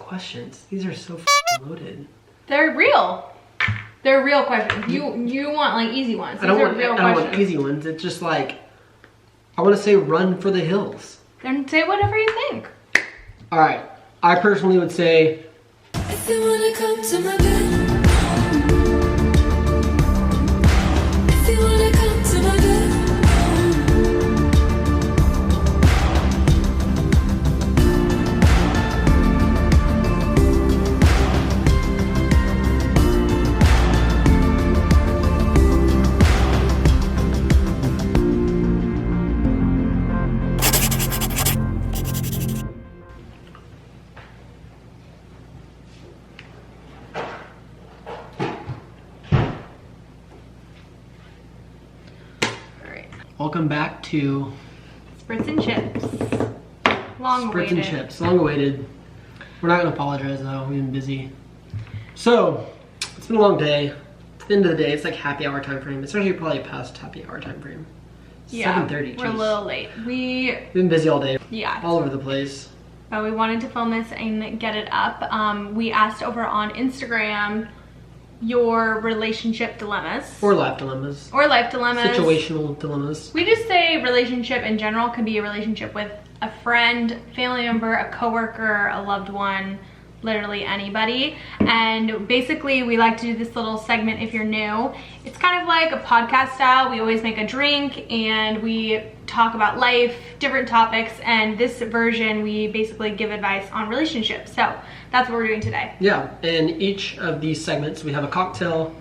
questions. These are so loaded. They're real. They're real questions. You want like easy ones. I don't want easy ones. It's just like, I want to say run for the hills. Then say whatever you think. All right. I personally would say, If you wanna come to my bed, if you wanna come to my bed. welcome back to Spritz and Chips. Long awaited. Spritz and Chips, long awaited. We're not gonna apologize though, we've been busy. So, it's been a long day. It's the end of the day, it's like happy hour time frame. It's actually probably past happy hour time frame. Yeah, 7:30, we're a little late. We've been busy all day. Yeah. All over the place. But we wanted to film this and get it up. We asked over on Instagram your relationship dilemmas. Or life dilemmas. Or life dilemmas. Situational dilemmas. We just say relationship in general could be a relationship with a friend, family member, a coworker, a loved one, literally anybody. And basically we like to do this little segment if you're new. It's kind of like a podcast style. We always make a drink and we talk about life, different topics, and this version we basically give advice on relationships. So that's what we're doing today. Yeah, and each of these segments we have a cocktail,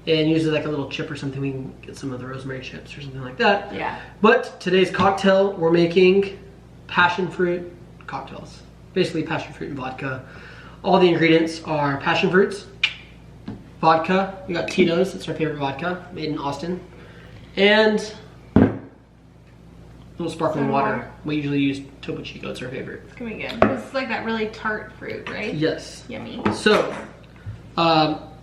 and usually like a little chip or something. We can get some of the rosemary chips or something like that. Yeah. But today's cocktail, we're making passion fruit cocktails. Basically passion fruit and vodka. All the ingredients are passion fruits, vodka. We got Tito's, it's our favorite vodka, made in Austin, and a little sparkling water. We usually use Topo Chico, it's our favorite. It's gonna be good. It's like that really tart fruit, right? Yes. Yummy. So,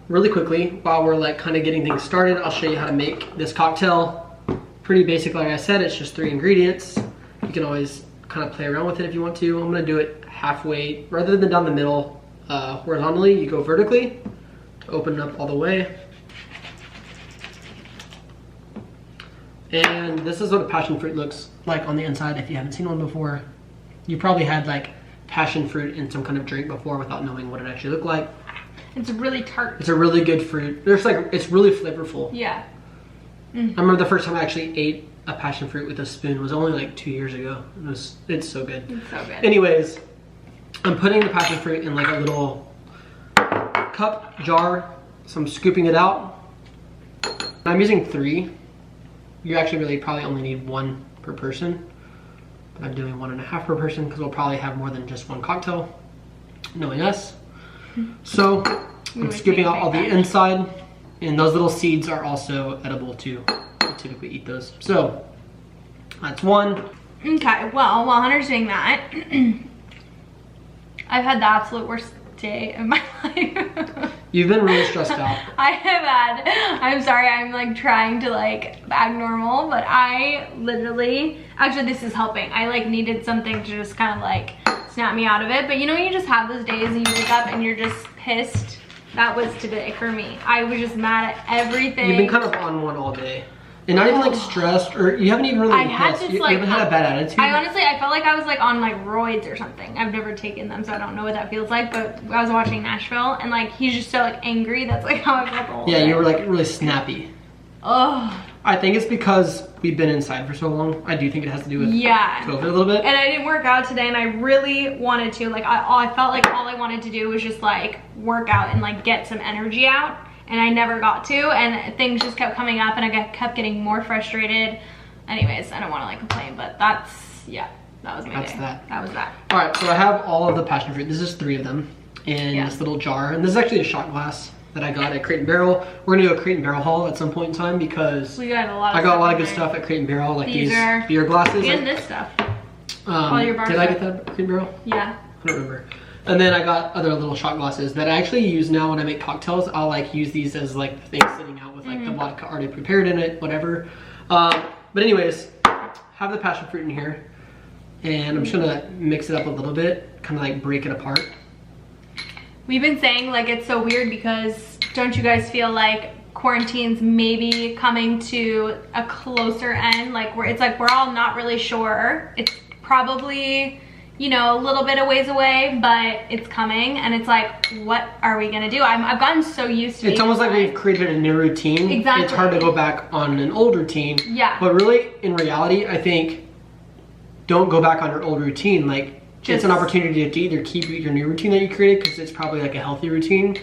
really quickly, while we're like kind of getting things started, I'll show you how to make this cocktail. Pretty basic, like I said, it's just 3 ingredients. You can always kind of play around with it if you want to. I'm gonna do it halfway, rather than down the middle horizontally, you go vertically to open it up all the way. And this is what a passion fruit looks like on the inside if you haven't seen one before. You probably had like passion fruit in some kind of drink before without knowing what it actually looked like. It's really tart. It's a really good fruit. There's like, it's really flavorful. Yeah. I remember the first time I actually ate a passion fruit with a spoon was only like 2 years ago. It's so good. It's so good. Anyways, I'm putting the passion fruit in like a little cup jar. So I'm scooping it out. I'm using 3. You actually really probably only need 1 per person. But I'm doing 1.5 per person because we'll probably have more than just 1 cocktail, knowing us. So I'm scooping out all the inside, and those little seeds are also edible too. I typically eat those. So that's 1. Okay, well, while Hunter's doing that, I've had the absolute worst day of my life. You've been really stressed out. I have had, I'm sorry, I'm like trying to like act normal, but I literally, actually this is helping. I like needed something to just kind of like snap me out of it. But you know, you just have those days and you wake up and you're just pissed. That was today for me. I was just mad at everything. You've been kind of on one all day. And not even like stressed, or you haven't even really been pissed. You haven't had a bad attitude. I honestly, I felt like I was like on like roids or something. I've never taken them, so I don't know what that feels like. But I was watching Nashville, and like he's just so like angry. That's like how I felt the whole day. You were like really snappy. Oh. I think it's because we've been inside for so long. I do think it has to do with COVID a little bit. And I didn't work out today, and I really wanted to. Like I felt like all I wanted to do was just like work out and like get some energy out. And I never got to, and things just kept coming up, and I kept getting more frustrated. Anyways, I don't want to like complain, but that's, yeah, that was my day. That was that. All right, so I have all of the passion fruit. This is 3 of them in this little jar, and this is actually a shot glass that I got at Crate and Barrel. We're gonna do a Crate and Barrel haul at some point in time because we got a lot of I got a lot of good stuff at Crate and Barrel, like these beer glasses. And this stuff. All your bars. Did I get that at Crate and Barrel? Yeah. I don't remember. And then I got other little shot glasses that I actually use now when I make cocktails. I'll like use these as like things sitting out with like the vodka already prepared in it, whatever. But anyways, have the passion fruit in here, and I'm just gonna mix it up a little bit, kind of like break it apart. we've been saying like it's so weird because don't you guys feel like quarantine's maybe coming to a closer end, like where it's like we're all not really sure. It's probably, you know, a little bit of ways away, but it's coming, and it's like, what are we gonna do? I've gotten so used to it. It's almost like we've created a new routine. Exactly. It's hard to go back on an old routine. Yeah. But really, in reality, I think don't go back on your old routine. Like, it's an opportunity to either keep your new routine that you created, because it's probably like a healthy routine,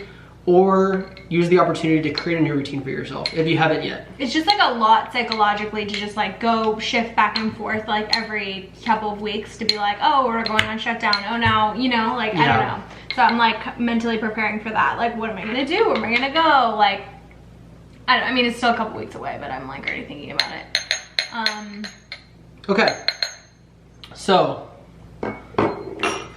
or use the opportunity to create a new routine for yourself if you haven't yet. It's just like a lot psychologically to just like go shift back and forth like every couple of weeks to be like, oh, we're going on shutdown. Oh, now, you know, like, I don't know. So I'm like mentally preparing for that. Like, what am I gonna do? Where am I gonna go? Like, I mean, it's still a couple weeks away, but I'm like already thinking about it. Okay, so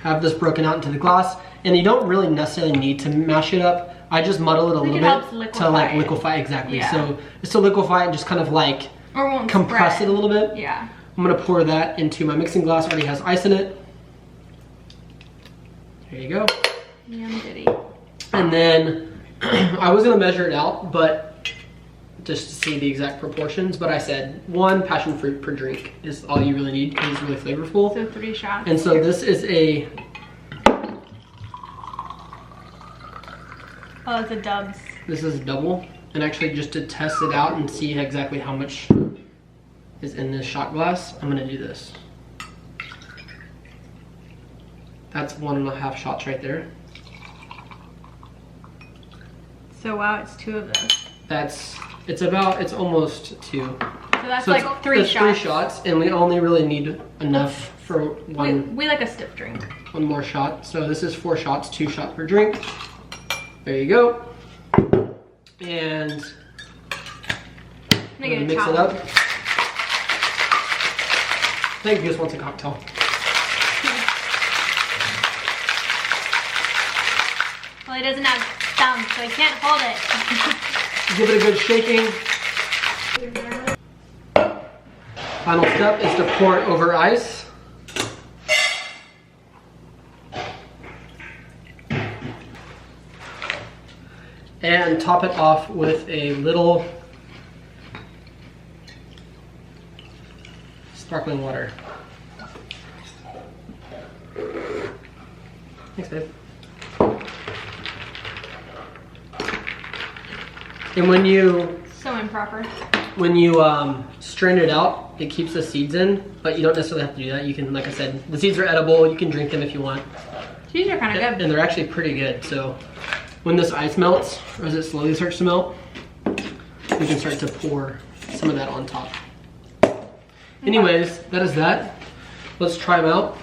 have this broken out into the glass, and you don't really necessarily need to mash it up. I just muddle it a little bit to like liquefy, exactly. Yeah. So it's to liquefy and just kind of like compress it a little bit. Yeah. I'm gonna pour that into my mixing glass. Already has ice in it. There you go. Yum ditty. And then I was gonna measure it out, but just to see the exact proportions. But I said 1 passion fruit per drink is all you really need because it's really flavorful. So 3 shots. And so this is a. Oh, it's a Dubs. This is a double, and actually just to test it out and see exactly how much is in this shot glass, I'm gonna do this. That's 1.5 shots right there. So wow, it's 2 of those. It's almost 2. So that's So like 3 shots. 3 shots, and we only really need enough for one. We like a stiff drink. One more shot. So this is 4 shots, 2 shots per drink. There you go. And I'm gonna mix it up. I think Goose wants a cocktail. Well, he doesn't have thumbs, so he can't hold it. Give it a good shaking. Final step is to pour it over ice. And top it off with a little sparkling water. Thanks, babe. And when you So improper. strain it out, it keeps the seeds in, but you don't necessarily have to do that. You can, like I said, the seeds are edible. You can drink them if you want. These are kind of good. And they're actually pretty good. So when this ice melts, or as it slowly starts to melt, we can start to pour some of that on top. Anyways, that is that. Let's try them out,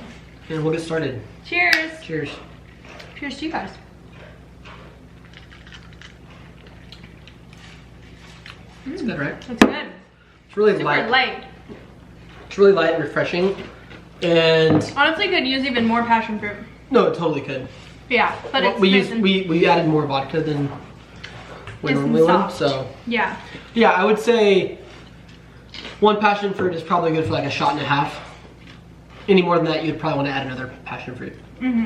and we'll get started. Cheers. Cheers. Cheers to you guys. It's good, right? That's good. It's really Super light. light. It's really light and refreshing. And Honestly, could use even more passion fruit. no, it totally could. Yeah, but Well, it's we nice used and- we added more vodka than we Nice and normally would. soft. So yeah. yeah, I would say 1 passion fruit is probably good for like a shot and a half. Any more than that, you'd probably want to add another passion fruit.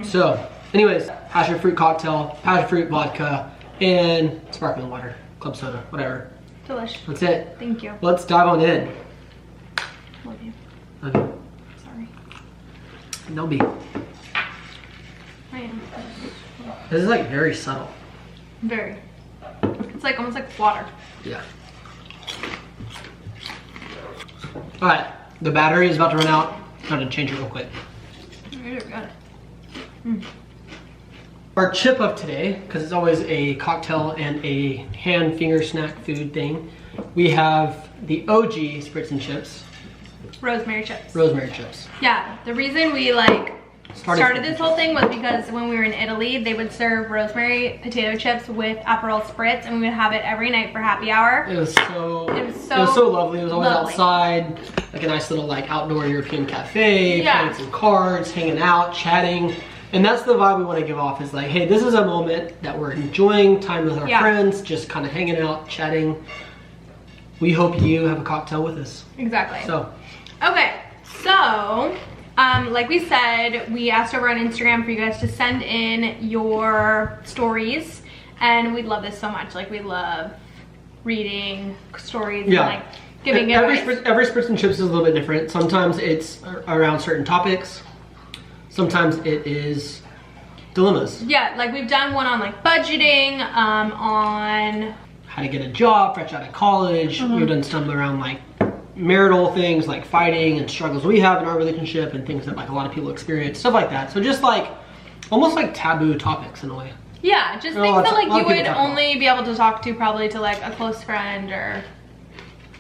So, anyways, passion fruit cocktail, passion fruit vodka, and sparkling water, club soda, whatever. Delish. That's it. Thank you. Let's dive on in. Love you. Love you. Sorry. No be. I am. This is like very subtle. Very. It's like almost like water. Yeah. All right, the battery is about to run out. I'm gonna change it real quick. You're good. Our chip of today, because it's always a cocktail and a hand finger snack food thing, we have the OG Spritz Chips, Rosemary chips. rosemary chips. Yeah, the reason we like Started started this whole thing was because when we were in Italy, they would serve rosemary potato chips with Aperol Spritz, and we would have it every night for happy hour. It was so lovely. It was always lovely. outside, like a nice little like outdoor European cafe, Yeah. playing some cards, hanging out, chatting. And that's the vibe we want to give off, is like, hey, this is a moment that we're enjoying time with our Yeah. friends, just kind of hanging out, chatting. We hope you have a cocktail with us. Exactly. So, Okay, so Like we said, we asked over on Instagram for you guys to send in your stories, and we love this so much. Like, we love reading stories and like giving every advice. every Spritz and Chips is a little bit different. Sometimes it's around certain topics. Sometimes it is dilemmas. Yeah, like we've done one on like budgeting, on how to get a job fresh out of college. We've done some around like marital things, like fighting and struggles we have in our relationship and things that like a lot of people experience, stuff like that. So just like almost like taboo topics in a way. Yeah, just things that like you would only be able to talk to probably to like a close friend, or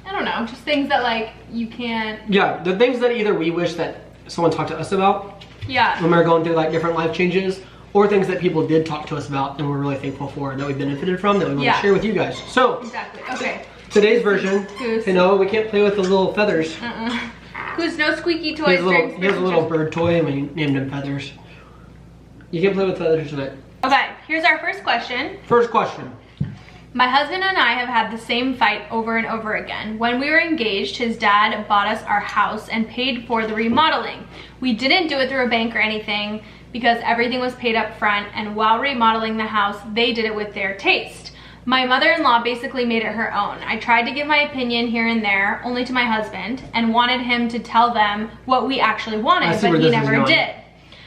I don't know, just things that like you can't. Yeah, the things that either we wish that someone talked to us about. Yeah. When we're going through like different life changes, or things that people did talk to us about and we're really thankful for, that we benefited from, that we want to share with you guys. So exactly. Okay. Today's version. Goose. You know, we can't play with the little feathers. Goose, no squeaky toys. He has a little bird toy and we named him Feathers. You can't play with feathers tonight. Okay, here's our first question. First question. My husband and I have had the same fight over and over again. When we were engaged, his dad bought us our house and paid for the remodeling. We didn't do it through a bank or anything because everything was paid up front, and while remodeling the house, they did it with their taste. My mother-in-law basically made it her own. I tried to give my opinion here and there, only to my husband, and wanted him to tell them what we actually wanted, but he never did.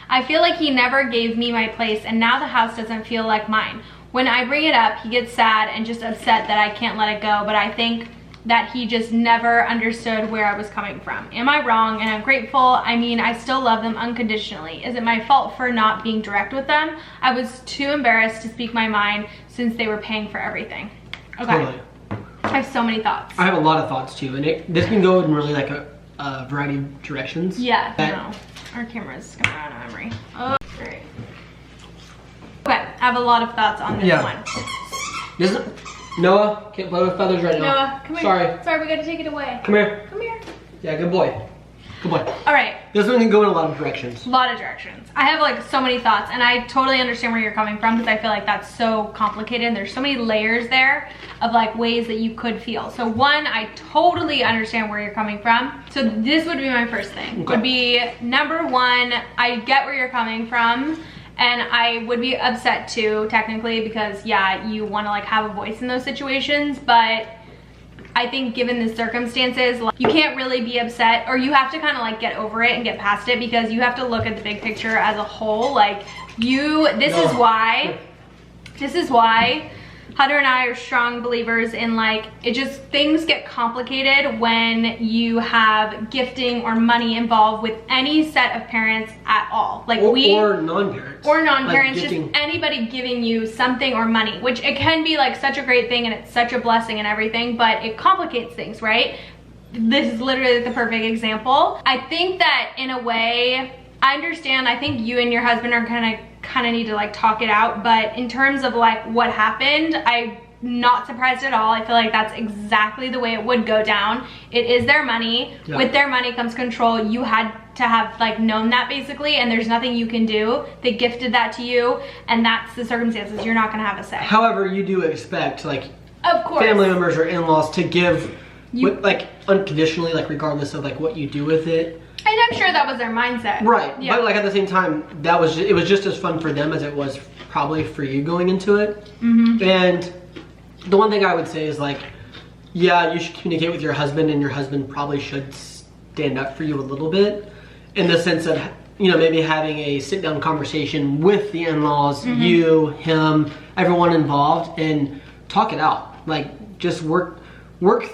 I feel like he never gave me my place, and now the house doesn't feel like mine. When I bring it up, he gets sad and just upset that I can't let it go, but I think that he just never understood where I was coming from. Am I wrong? And I'm grateful. I mean, I still love them unconditionally. Is it my fault for not being direct with them? I was too embarrassed to speak my mind since they were paying for everything. Okay. Totally. I have so many thoughts. I have a lot of thoughts too, and this can go in really like a variety of directions. Yeah, no. Our camera's gonna run out of memory. Oh, great. Okay, I have a lot of thoughts on this one. Noah, can't play with feathers right now. Noah, come here. Sorry, we gotta take it away. Come here. Come here. Yeah, good boy. Good boy. All right. This one can go in a lot of directions. A lot of directions. I have like so many thoughts, and I totally understand where you're coming from, because I feel like that's so complicated and there's so many layers there of like ways that you could feel. So one, I totally understand where you're coming from. So this would be my first thing. Okay. Would be number one, I get where you're coming from. And I would be upset too, technically, because yeah, you want to like have a voice in those situations, but I think given the circumstances, like, you can't really be upset, or you have to kind of like get over it and get past it, because you have to look at the big picture as a whole. Like this is why Hunter and I are strong believers in like, things get complicated when you have gifting or money involved with any set of parents at all. Like or non-parents. Or non-parents, like just anybody giving you something or money, which it can be like such a great thing and it's such a blessing and everything, but it complicates things, right? This is literally the perfect example. I think that in a way, I understand, I think you and your husband are kind of need to like talk it out, but in terms of like what happened, I'm not surprised at all. I feel like that's exactly the way it would go down. It is their money. Yeah. With their money comes control. You had to have like known that basically, and there's nothing you can do. They gifted that to you, and that's the circumstances. You're not gonna have a say. However, you do expect like, of course, family members or in-laws to give like unconditionally, like regardless of like what you do with it. And I'm sure that was their mindset. Right, yeah. But like at the same time, it was just as fun for them as it was probably for you going into it. And the one thing I would say is like, yeah, you should communicate with your husband, and your husband probably should stand up for you a little bit, in the sense of, you know, maybe having a sit-down conversation with the in-laws, you, him, everyone involved, and talk it out. Like just work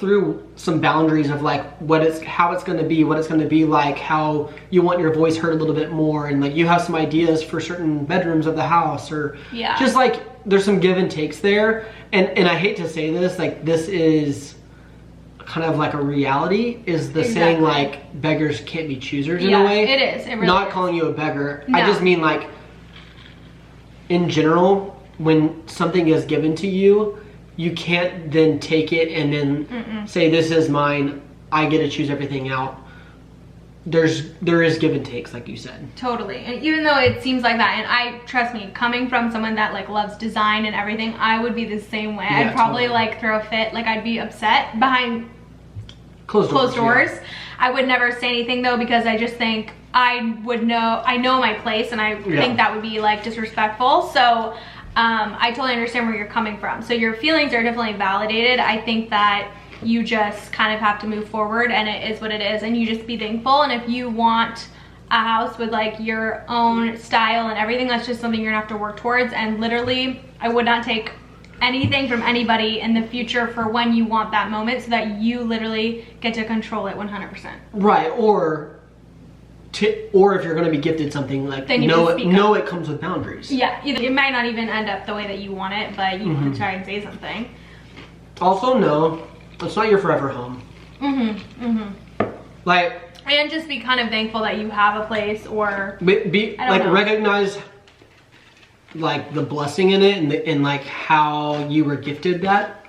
through some boundaries of like how it's going to be, what it's going to be like, how you want your voice heard a little bit more, and like you have some ideas for certain bedrooms of the house, or just like there's some give and takes there. And I hate to say this, like this is kind of like a reality, is the saying like beggars can't be choosers in a way. It is. It really Not is. calling you a beggar. No. I just mean like in general, when something is given to you, you can't then take it and then say, this is mine, I get to choose everything out. There is give and takes, like you said. Totally. And even though it seems like that, and trust me, coming from someone that like loves design and everything, I would be the same way. Yeah, I'd probably totally. like throw a fit, like I'd be upset behind Closed doors. I would never say anything though, because I just think I know my place, and I think that would be like disrespectful. So I totally understand where you're coming from. So your feelings are definitely validated. I think that you just kind of have to move forward, and it is what it is, and you just be thankful. And if you want a house with like your own style and everything, that's just something you're gonna have to work towards. And literally, I would not take anything from anybody in the future for when you want that moment, so that you literally get to control it 100%. Right, or if you're going to be gifted something, like know it comes with boundaries. Yeah, it might not even end up the way that you want it, but you can try and say something. Also, no, it's not your forever home. Like, and just be kind of thankful that you have a place, or recognize like the blessing in it, and like how you were gifted that,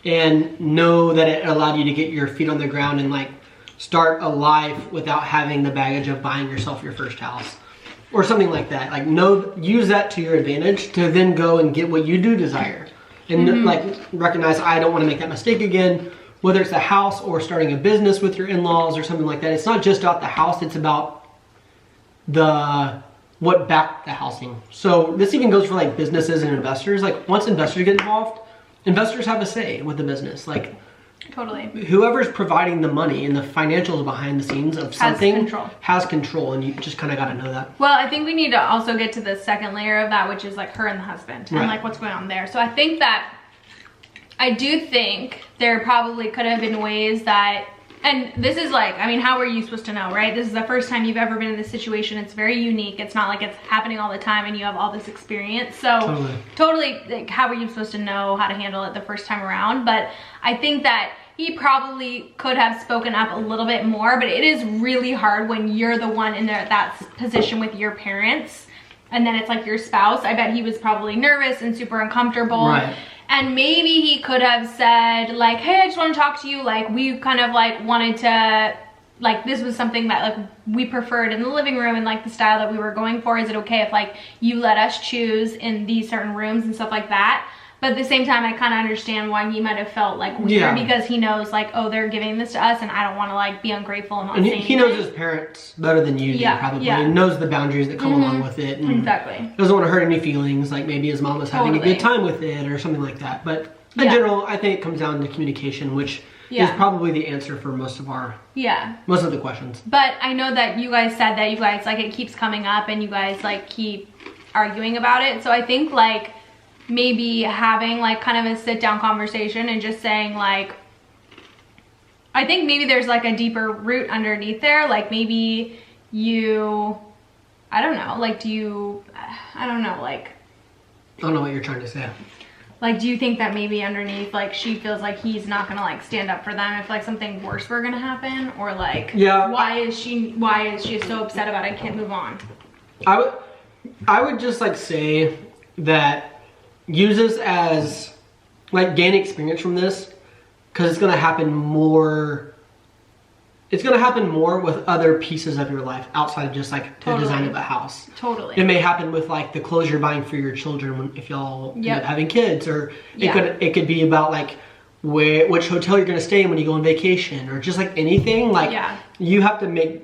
and know that it allowed you to get your feet on the ground and like start a life without having the baggage of buying yourself your first house or something like that. Like, use that to your advantage to then go and get what you do desire, and like recognize, I don't want to make that mistake again, whether it's the house or starting a business with your in-laws or something like that. It's not just about the house, it's about what backed the housing. So this even goes for like businesses and investors. Like, once investors get involved, investors have a say with the business. Like, totally, whoever's providing the money and the financials behind the scenes of something has control, and you just kind of got to know that. Well, I think we need to also get to the second layer of that, which is like her and the husband, and like what's going on there. So I do think there probably could have been ways that, and this is like, I mean, how are you supposed to know, right? This is the first time you've ever been in this situation. It's very unique. It's not like it's happening all the time and you have all this experience. So totally like, how are you supposed to know how to handle it the first time around? But I think that he probably could have spoken up a little bit more, but it is really hard when you're the one in that position with your parents, and then it's like your spouse. I bet he was probably nervous and super uncomfortable. Right. And maybe he could have said like, hey, I just want to talk to you. Like, we kind of like wanted to, like, this was something that like we preferred in the living room and like the style that we were going for. Is it okay if like you let us choose in these certain rooms and stuff like that? But at the same time, I kind of understand why he might have felt like weird, because he knows like, oh, they're giving this to us, and I don't want to like be ungrateful and not say anything. He knows his parents better than you do, probably. He knows the boundaries that come along with it. And doesn't want to hurt any feelings, like maybe his mom was having a good time with it or something like that. But in general, I think it comes down to communication, which is probably the answer for most of the questions. But I know that you guys said that you guys like, it keeps coming up and you guys like keep arguing about it. So I think like maybe having like kind of a sit down conversation and just saying like, I think maybe there's like a deeper root underneath there. Like maybe you, I don't know, like I don't know what you're trying to say. Like, do you think that maybe underneath, like, she feels like he's not gonna like stand up for them if like something worse were gonna happen, or like, why is she so upset about it and can't move on? I would just like say that use this as like, gain experience from this, because it's gonna happen more. It's gonna happen more with other pieces of your life outside of just like the design of a house. It may happen with like the clothes you're buying for your children if y'all end up having kids, or it could be about like which hotel you're gonna stay in when you go on vacation, or just like anything. Like you have to make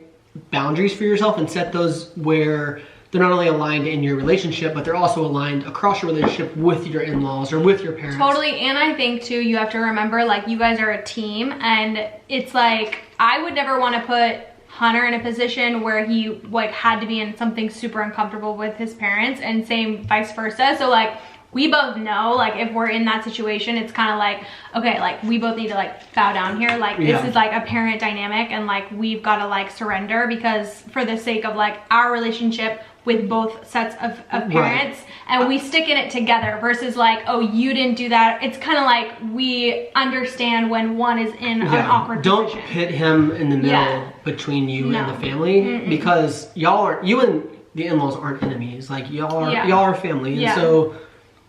boundaries for yourself and set those where they're not only aligned in your relationship, but they're also aligned across your relationship with your in-laws or with your parents. Totally, and I think too, you have to remember, like, you guys are a team, and it's like, I would never want to put Hunter in a position where he like had to be in something super uncomfortable with his parents, and same vice versa. So like, we both know, like, if we're in that situation, it's kind of like, okay, like, we both need to like bow down here. Like, this is like a parent dynamic, and like, we've got to like surrender, because for the sake of like our relationship with both sets of parents, and we stick in it together, versus like, oh, you didn't do that. It's kind of like, we understand when one is in an awkward position. Don't pit him in the middle between you and the family, because you and the in-laws aren't enemies. Like, y'all are family, and so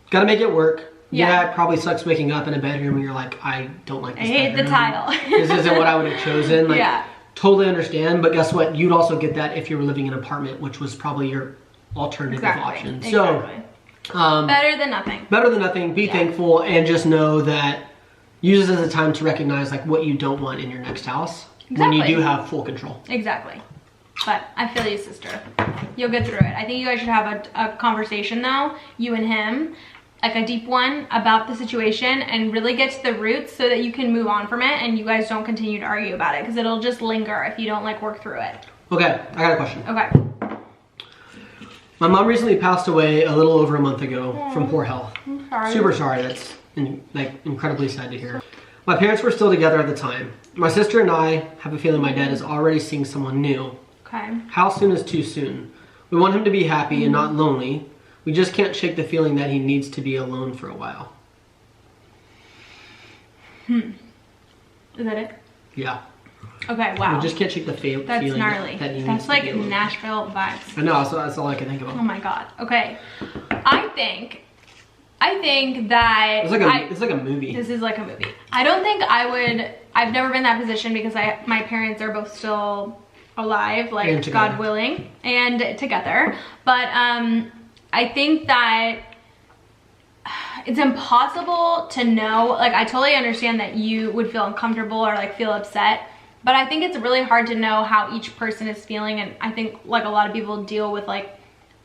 gotta make it work. It probably sucks waking up in a bedroom and you're like, I don't like this. I hate the tile. This isn't what I would have chosen. Like, totally understand, but guess what? You'd also get that if you were living in an apartment, which was probably your alternative option. So, better than nothing. Better than nothing. Be thankful, and just know that use this as a time to recognize like what you don't want in your next house when you do have full control. Exactly. But I feel you, sister. You'll get through it. I think you guys should have a conversation though, you and him, like a deep one about the situation, and really get to the roots so that you can move on from it and you guys don't continue to argue about it, because it'll just linger if you don't like work through it. Okay, I got a question. Okay. My mom recently passed away a little over a month ago from poor health. I'm sorry. Super sorry. That's incredibly sad to hear. My parents were still together at the time. My sister and I have a feeling my dad is already seeing someone new. Okay. How soon is too soon? We want him to be happy and not lonely. We just can't shake the feeling that he needs to be alone for a while. Is that it? Yeah. Okay, wow. We just can't shake the feeling That's gnarly. that he needs That's to like be alone. Nashville vibes. I know, that's all I can think about. Oh my god. Okay. I think that It's like a movie. this is like a movie. I don't think I would. I've never been in that position because my parents are both still alive, like And together. God willing, and together. But I think that it's impossible to know. Like, I totally understand that you would feel uncomfortable or like feel upset, but I think it's really hard to know how each person is feeling. And I think like a lot of people deal with like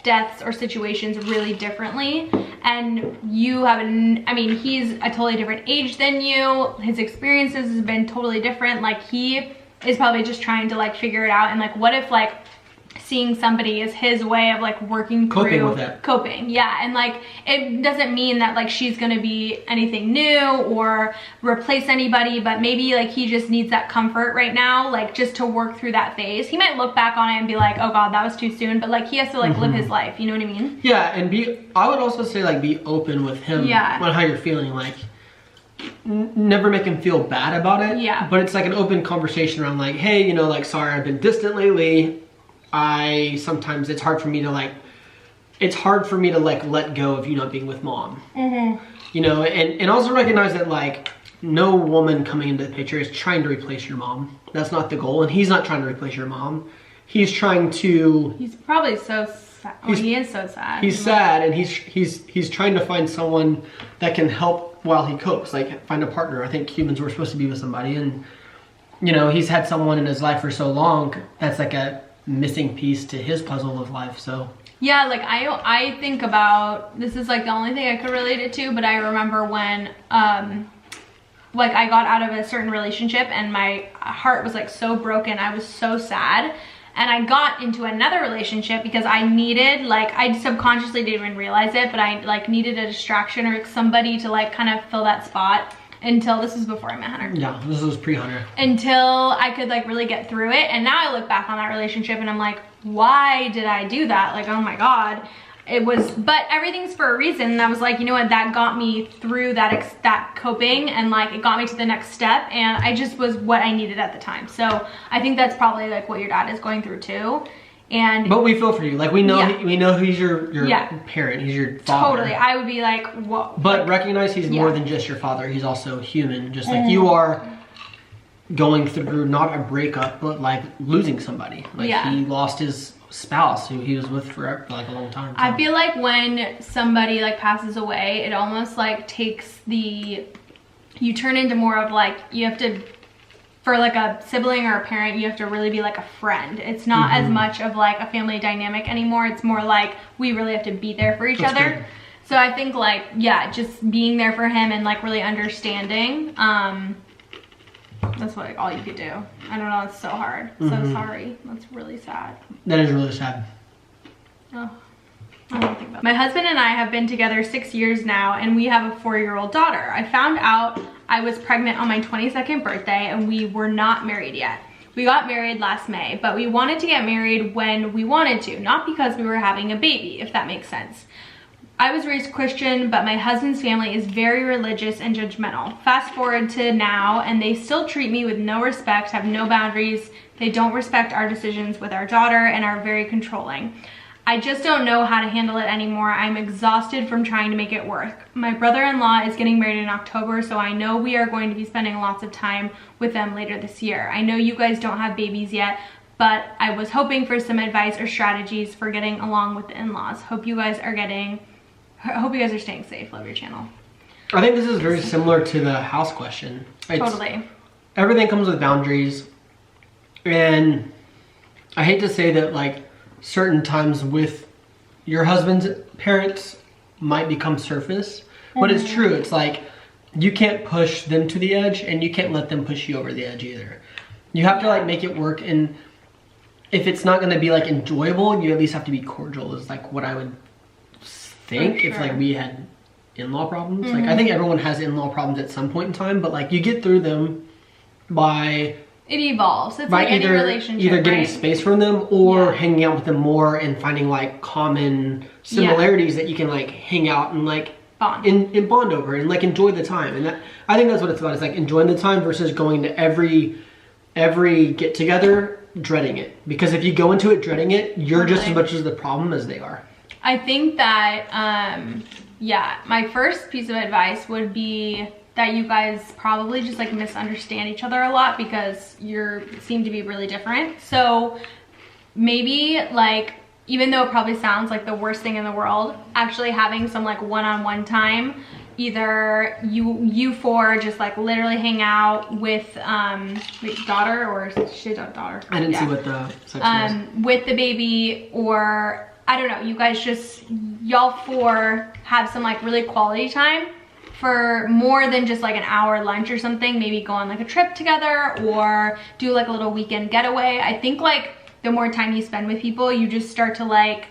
deaths or situations really differently. And you have, I mean, he's a totally different age than you. His experiences has been totally different. Like, he is probably just trying to like figure it out. And like, what if like seeing somebody is his way of like working through Coping with it. Coping, yeah. And like, it doesn't mean that like she's gonna be anything new or replace anybody, but maybe like he just needs that comfort right now, like just to work through that phase. He might look back on it and be like, oh god, that was too soon, but like he has to like live his life, you know what I mean? Yeah, and I would also say like be open with him on how you're feeling. Like, never make him feel bad about it. Yeah. But it's like an open conversation around like, hey, you know, like, sorry, I've been distant lately. Sometimes it's hard for me to like let go of you not being with mom. You know, and also recognize that like no woman coming into the picture is trying to replace your mom. That's not the goal, and he's not trying to replace your mom. He's trying to. He's probably so sad. Well, he is so sad. He's sad, and he's trying to find someone that can help while he copes. Like, find a partner. I think humans were supposed to be with somebody, and you know, he's had someone in his life for so long that's like a missing piece to his puzzle of life. So yeah, like I think about, this is like the only thing I could relate it to, but I remember when like I got out of a certain relationship and my heart was like so broken. I was so sad, and I got into another relationship because I needed, like, I subconsciously didn't even realize it, but I like needed a distraction or somebody to like kind of fill that spot. Until, this was before I met Hunter. yeah, this was pre-Hunter. Until I could like really get through it. And now I look back on that relationship and I'm like, why did I do that? Like, oh my god. It was, but everything's for a reason. And I was like, you know what, that got me through that coping, and like it got me to the next step, and I just was what I needed at the time. So I think that's probably like what your dad is going through too. And but we feel for you. Like, we know he's your parent. He's your father. Totally. I would be like, whoa. But like, recognize he's more than just your father. He's also human, just like you are going through not a breakup, but like losing somebody. Like, he lost his spouse who he was with for like a long time. So. I feel like when somebody like passes away, it almost like takes you turn into more of like, you have to, for like a sibling or a parent, you have to really be like a friend. It's not as much of like a family dynamic anymore. It's more like we really have to be there for each other. Good. So I think like, yeah, just being there for him and like really understanding. That's what all you could do. I don't know, it's so hard. So sorry. That's really sad. That is really sad. Oh, I don't think about it. My husband and I have been together 6 years now, and we have a 4-year-old daughter. I found out I was pregnant on my 22nd birthday, and we were not married yet. We got married last May, but we wanted to get married when we wanted to, not because we were having a baby, if that makes sense. I was raised Christian, but my husband's family is very religious and judgmental. Fast forward to now, and they still treat me with no respect, have no boundaries. They don't respect our decisions with our daughter and are very controlling. I just don't know how to handle it anymore. I'm exhausted from trying to make it work. My brother-in-law is getting married in October, so I know we are going to be spending lots of time with them later this year. I know you guys don't have babies yet, but I was hoping for some advice or strategies for getting along with the in-laws. Hope you guys are staying safe. Love your channel. I think this is very similar to the house question. Totally. Everything comes with boundaries, and I hate to say that like certain times with your husband's parents might become surface, but it's true. It's like you can't push them to the edge and you can't let them push you over the edge either. You have to like make it work, and if it's not going to be like enjoyable, you at least have to be cordial is like what I would think. If like we had in-law problems. Like I think everyone has in-law problems at some point in time, but like you get through them by it evolves. It's like any relationship, either getting right? space from them or hanging out with them more and finding like common similarities that you can like hang out and like bond and bond over and like enjoy the time. And that, I think that's what it's about. It's like enjoying the time versus going to every get together dreading it. Because if you go into it dreading it, you're just as much as the problem as they are. I think that yeah, my first piece of advice would be that you guys probably just like misunderstand each other a lot because you seem to be really different. So maybe like, even though it probably sounds like the worst thing in the world, actually having some like one-on-one time, either you four just like literally hang out with daughter, or she's a daughter. I didn't see what the sex was. With the baby, or I don't know, you guys just, y'all four have some like really quality time for more than just like an hour lunch or something. Maybe go on like a trip together or do like a little weekend getaway. I think like the more time you spend with people, you just start to like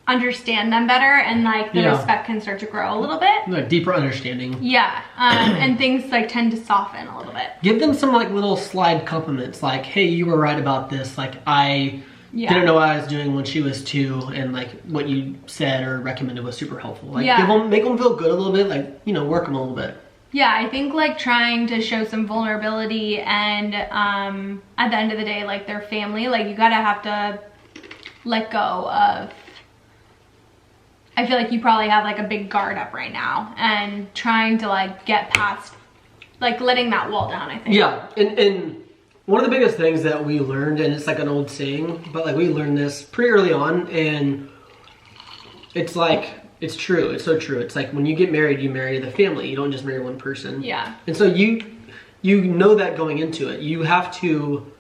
understand them better, and like the respect can start to grow a little bit. Like deeper understanding. Yeah, and things like tend to soften a little bit. Give them some like little slide compliments, like, hey, you were right about this. Like I didn't know what I was doing when she was 2, and like what you said or recommended was super helpful. Like make them feel good a little bit, like, you know, work them a little bit. Yeah, I think like trying to show some vulnerability, and at the end of the day, like their family, like you gotta have to let go of, I feel like you probably have like a big guard up right now, and trying to like get past, like letting that wall down, I think. Yeah, and one of the biggest things that we learned, and it's like an old saying, but like we learned this pretty early on, and it's like, it's true, it's so true. It's like when you get married, you marry the family, you don't just marry one person. Yeah. And so you know that going into it. You have to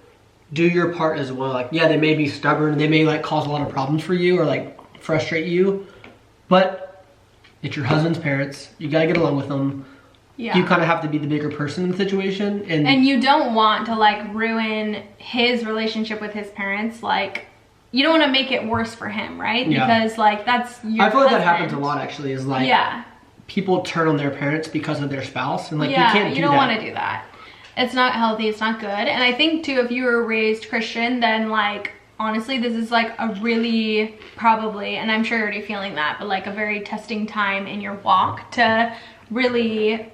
do your part as well. Like, yeah, they may be stubborn, they may like cause a lot of problems for you or like frustrate you, but it's your husband's parents. You gotta get along with them. Yeah. You kind of have to be the bigger person in the situation. And you don't want to like ruin his relationship with his parents. Like, you don't want to make it worse for him, right? Yeah. Because like that's your I feel husband. like that happens a lot actually, is like people turn on their parents because of their spouse, and like you can't do that. You don't want to do that. It's not healthy, it's not good. And I think too, if you were raised Christian, then like honestly, this is like a really, probably, and I'm sure you're already feeling that, but like a very testing time in your walk to really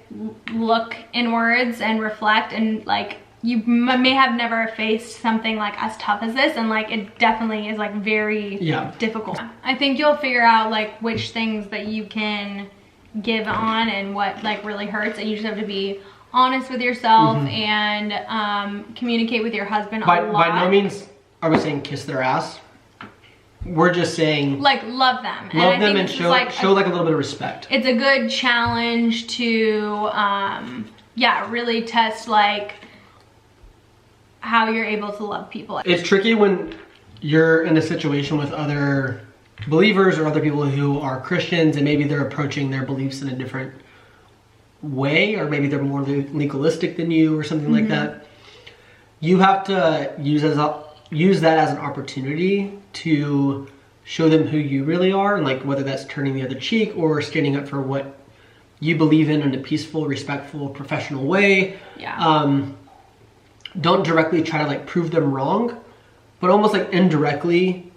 look inwards and reflect, and like you may have never faced something like as tough as this, and like it definitely is like very difficult. I think you'll figure out like which things that you can give on and what like really hurts, and you just have to be honest with yourself and communicate with your husband a lot. By no means are we saying kiss their ass. We're just saying like love them. Love them and show like a little bit of respect. It's a good challenge to really test like how you're able to love people. It's tricky when you're in a situation with other believers or other people who are Christians, and maybe they're approaching their beliefs in a different way, or maybe they're more legalistic than you or something like that. You have to use that as an opportunity to show them who you really are, and like whether that's turning the other cheek or standing up for what you believe in a peaceful, respectful, professional way. Don't directly try to like prove them wrong, but almost like indirectly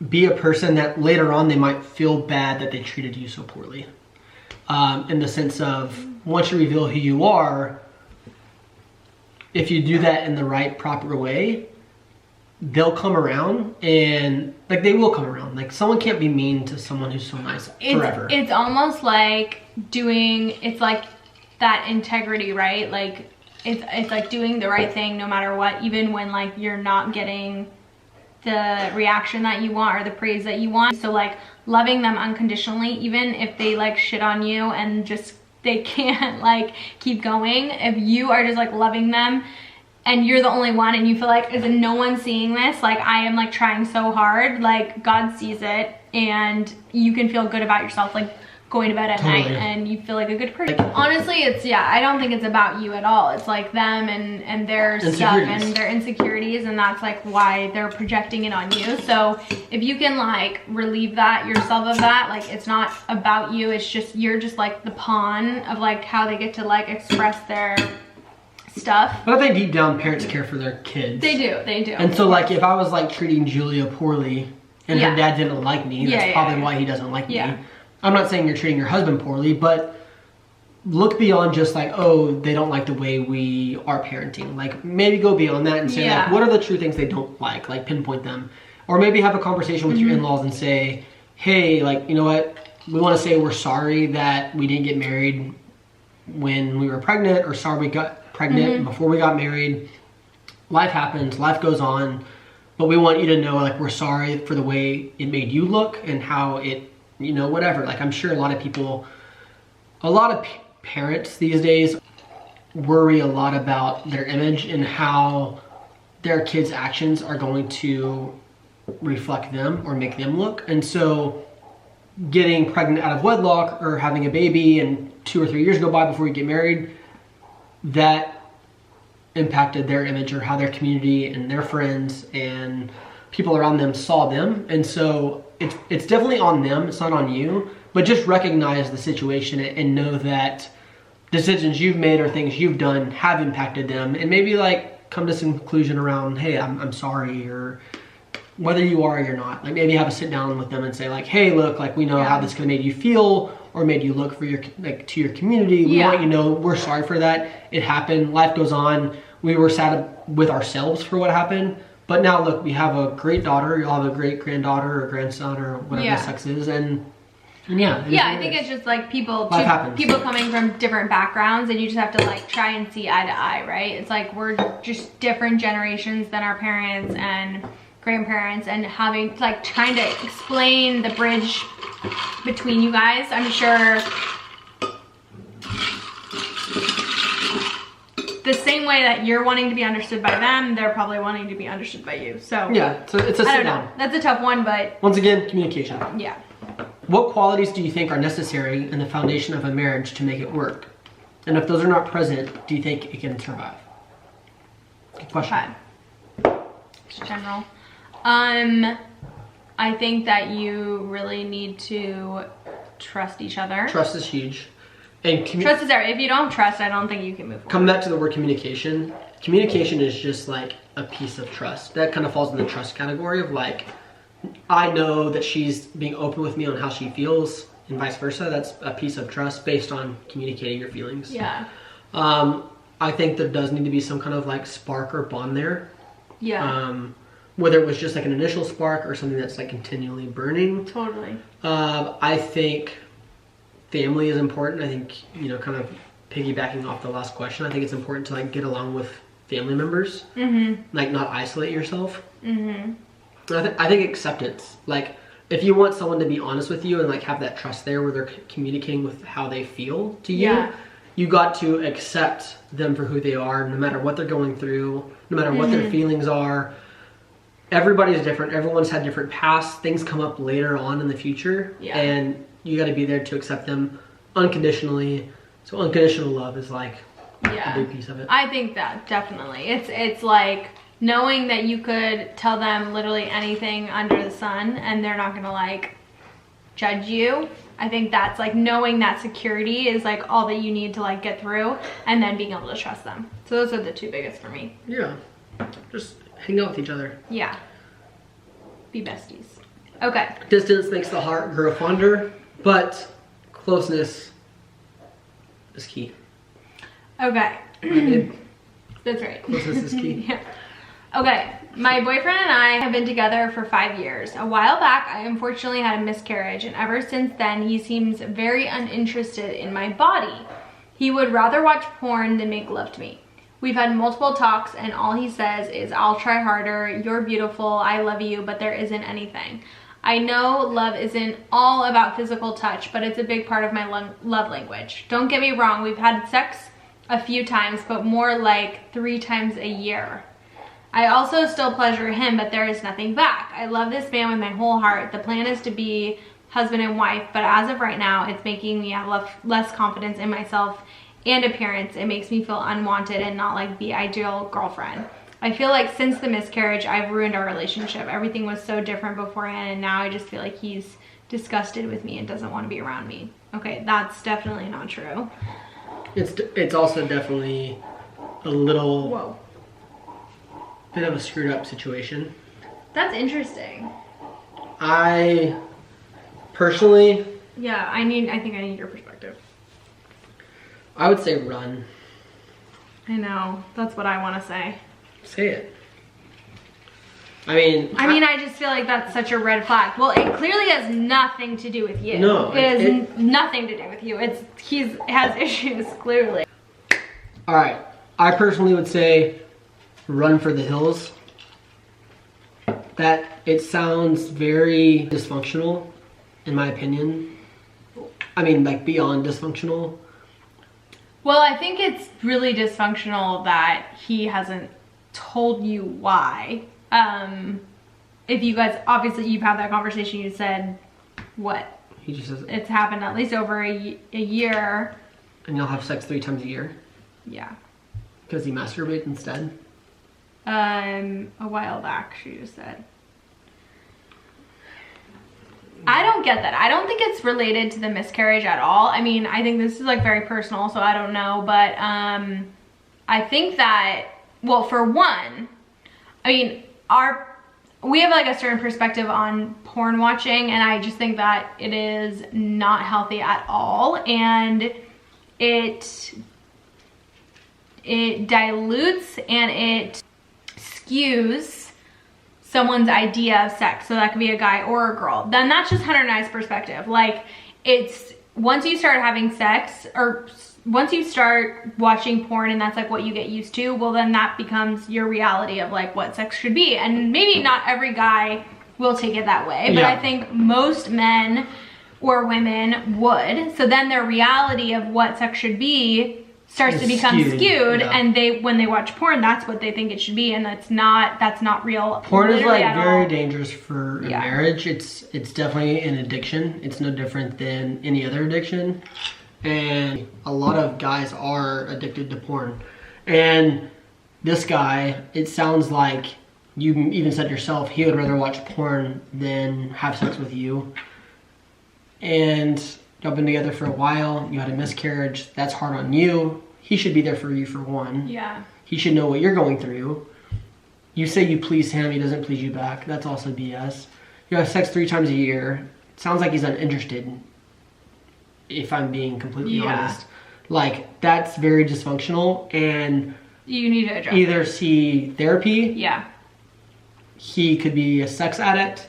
be a person that later on they might feel bad that they treated you so poorly. In the sense of, once you reveal who you are, if you do that in the right, proper way, they'll come around, and like they will come around. Like someone can't be mean to someone who's so nice forever. It's almost like it's like that integrity, right? Like it's like doing the right thing no matter what, even when like you're not getting the reaction that you want or the praise that you want. So like loving them unconditionally, even if they like shit on you and just they can't like keep going, if you are just like loving them and you're the only one and you feel like, is no one seeing this? Like, I am like trying so hard, like God sees it, and you can feel good about yourself, like going to bed at night and you feel like a good person. Honestly, it's, yeah, I don't think it's about you at all. It's like them and their stuff and their insecurities, and that's like why they're projecting it on you. So if you can like relieve that yourself of that, like it's not about you, it's just, you're just like the pawn of like how they get to like express their stuff. But I think deep down parents care for their kids. They do. And so like if I was like treating Julia poorly and her dad didn't like me, that's probably why he doesn't like me. I'm not saying you're treating your husband poorly, but look beyond just like, oh, they don't like the way we are parenting. Like maybe go beyond that and say like, what are the true things they don't like pinpoint them. Or maybe have a conversation with your in-laws and say, hey, like, you know what? We want to say we're sorry that we didn't get married when we were pregnant, or sorry we got pregnant before we got married. Life happens, life goes on, but we want you to know like we're sorry for the way it made you look and how it, you know, whatever. Like I'm sure a lot of people, a lot of parents these days worry a lot about their image and how their kids' actions are going to reflect them or make them look. And so getting pregnant out of wedlock or having a baby and 2 or 3 years go by before you get married, that impacted their image or how their community and their friends and people around them saw them. And so it's definitely on them, it's not on you, but just recognize the situation and know that decisions you've made or things you've done have impacted them, and maybe like come to some conclusion around, hey, I'm sorry, or whether you are or you're not. Like maybe have a sit down with them and say like, hey, look, like we know how this could have made you feel or made you look for your, like to your community. We want you to know we're sorry for that. It happened, life goes on. We were sad with ourselves for what happened. But now look, we have a great daughter, you'll have a great granddaughter or grandson or whatever the sex is, and I think it's just like people coming from different backgrounds, and you just have to like try and see eye to eye, right? It's like we're just different generations than our parents and grandparents, and having like trying to explain the bridge between you guys. I'm sure the same way that you're wanting to be understood by them, they're probably wanting to be understood by you. So yeah, so it's a sit down. That's a tough one, but once again, communication. Yeah. What qualities do you think are necessary in the foundation of a marriage to make it work? And if those are not present, do you think it can survive? Good question. Okay. Just general. I think that you really need to trust each other. Trust is huge. And trust is there. If you don't trust, I don't think you can move forward. Come back to the word communication. Communication is just like a piece of trust. That kind of falls in the trust category of like, I know that she's being open with me on how she feels and vice versa. That's a piece of trust based on communicating your feelings. Yeah. I think there does need to be some kind of like spark or bond there. Yeah. Whether it was just like an initial spark or something that's like continually burning. Totally. I think family is important. I think, you know, kind of piggybacking off the last question, I think it's important to like get along with family members. Like not isolate yourself. I think acceptance, like if you want someone to be honest with you and like have that trust there where they're communicating with how they feel to you, you got to accept them for who they are, no matter what they're going through, no matter what their feelings are. Everybody's different. Everyone's had different pasts. Things come up later on in the future, and you got to be there to accept them unconditionally. So unconditional love is like a big piece of it. I think that definitely. It's like knowing that you could tell them literally anything under the sun and they're not gonna like judge you. I think that's like knowing that security is like all that you need to like get through, and then being able to trust them. So those are the two biggest for me. Yeah, just hang out with each other. Yeah, be besties. Okay. Distance makes the heart grow fonder, but closeness is key. Okay. That's right. Closeness is key. Yeah. Okay, my boyfriend and I have been together for 5 years. A while back, I unfortunately had a miscarriage, and ever since then, he seems very uninterested in my body. He would rather watch porn than make love to me. We've had multiple talks, and all he says is, I'll try harder, you're beautiful, I love you, but there isn't anything. I know love isn't all about physical touch, but it's a big part of my love language. Don't get me wrong, we've had sex a few times, but more like 3 times a year. I also still pleasure him, but there is nothing back. I love this man with my whole heart. The plan is to be husband and wife, but as of right now, it's making me have less confidence in myself and appearance. It makes me feel unwanted and not like the ideal girlfriend. I feel like since the miscarriage, I've ruined our relationship. Everything was so different beforehand, and now I just feel like he's disgusted with me and doesn't want to be around me. Okay, that's definitely not true. It's also definitely a little Whoa. bit of a screwed up situation. That's interesting. I personally, Yeah, I think I need your perspective. I would say run. I know, that's what I want to say. Say it. I mean, I just feel like that's such a red flag. Well, it clearly has nothing to do with you. No, it has nothing to do with you. He has issues, clearly. all right. I personally would say run for the hills. That it sounds very dysfunctional, in my opinion. I mean, like beyond dysfunctional. Well, I think it's really dysfunctional that he hasn't told you why. If you guys, obviously you've had that conversation, you said, what? He just says, It's happened at least over a year. and you'll have sex 3 times a year Yeah. because he masturbates instead. A while back, she just said. I don't get that. I don't think it's related to the miscarriage at all. I mean, I think this is like very personal, so I don't know, but I think that, well, for one, I mean, we have like a certain perspective on porn watching, and I just think that it is not healthy at all, and it dilutes and it skews someone's idea of sex. So that could be a guy or a girl. Then that's just Hunter and I's perspective. Like, it's once you start having sex, or once you start watching porn and that's like what you get used to, well, then that becomes your reality of like what sex should be. And maybe not every guy will take it that way, but Yeah. I think most men or women would. So then their reality of what sex should be starts to become skewed, yeah. and when they watch porn, that's what they think it should be, and that's not real. Porn is literally like at very all. dangerous for a Yeah. marriage. It's definitely an addiction. It's no different than any other addiction. And a lot of guys are addicted to porn. And this guy, it sounds like you even said yourself, he would rather watch porn than have sex with you. And y'all been together for a while, you had a miscarriage, that's hard on you. He should be there for you for one. Yeah. He should know what you're going through. You say you please him, he doesn't please you back. That's also BS. You have sex 3 times a year. Sounds like he's uninterested, if I'm being completely honest. Like, that's very dysfunctional, and You need to address either see therapy. Yeah. He could be a sex addict.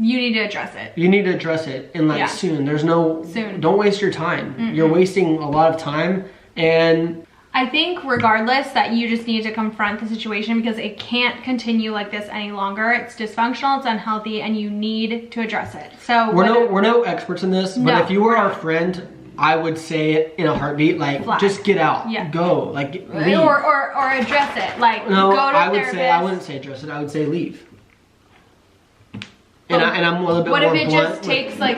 You need to address it. You need to address it, and like Yeah. soon. There's no, Soon. don't waste your time. You're wasting a lot of time, and I think regardless that you just need to confront the situation, because it can't continue like this any longer. It's dysfunctional, it's unhealthy, and you need to address it. So we're no experts in this, but No, if you were we're our not. friend, I would say it in a heartbeat, like, Flag. just get out, Yeah. go, like, leave. or address it. Like, No, go to a I would therapist. say, I wouldn't say address it, I would say leave. And, Oh, and I'm a little bit What more if it blunt just with- takes like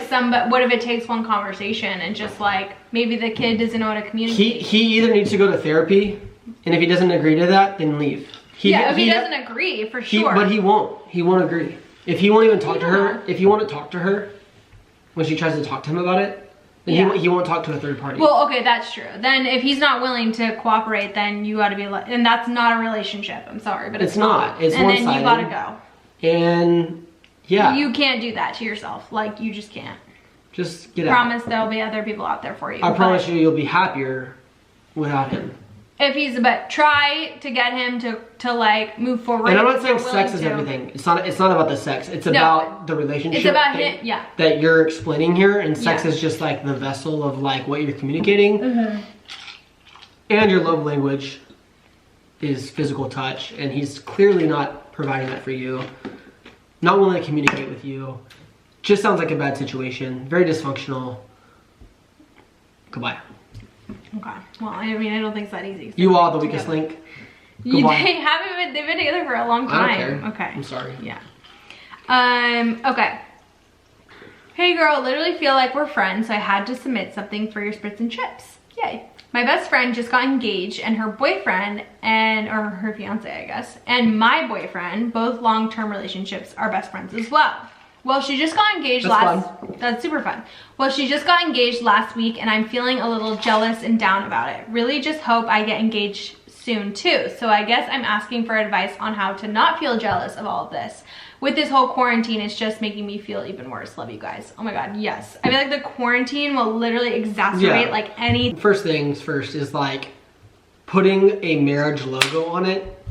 what if it takes one conversation and just like maybe the kid doesn't know how to communicate? He either needs to go to therapy, and if he doesn't agree to that, then leave. If he doesn't agree, for sure. But he won't agree. If he won't even talk to don't her, know. if you want to talk to her, when she tries to talk to him about it, then Yeah. he won't talk to a third party. Well, okay, that's true. Then if he's not willing to cooperate, then you got to be like, and that's not a relationship. I'm sorry, but it's not. It's and then one-sided. you got to go. And yeah, You can't do that to yourself. Like, you just can't. just get out. Promise there'll be other people out there for you. I promise But you'll be happier without him. if he's try to get him to like move forward. And I'm not if saying you're sex willing is to. everything. It's not about the sex. It's about the relationship. It's about that, him, yeah. that you're explaining here, and sex Yeah. is just like the vessel of like what you're communicating. Mm-hmm. And your love language is physical touch, and he's clearly not providing that for you. Not willing to communicate with you. Just sounds like a bad situation. Very dysfunctional. Goodbye. Okay. Well, I mean, I don't think it's that easy. You are the weakest link. They've been together for a long time. I don't care. Okay. I'm sorry. Yeah. Okay. Hey girl, literally feel like we're friends, so I had to submit something for your Spritz and Chips. Yay. My best friend just got engaged, and her boyfriend or her fiance, I guess, and my boyfriend, both long-term relationships, are best friends as well. Well, she just got engaged That's super fun. Well, she just got engaged last week, and I'm feeling a little jealous and down about it. Really just hope I get engaged soon too. So I guess I'm asking for advice on how to not feel jealous of all of this. With this whole quarantine, it's just making me feel even worse. Love you guys. Oh my God, yes. I feel like the quarantine will literally exacerbate like any... First things first is like putting a marriage logo on it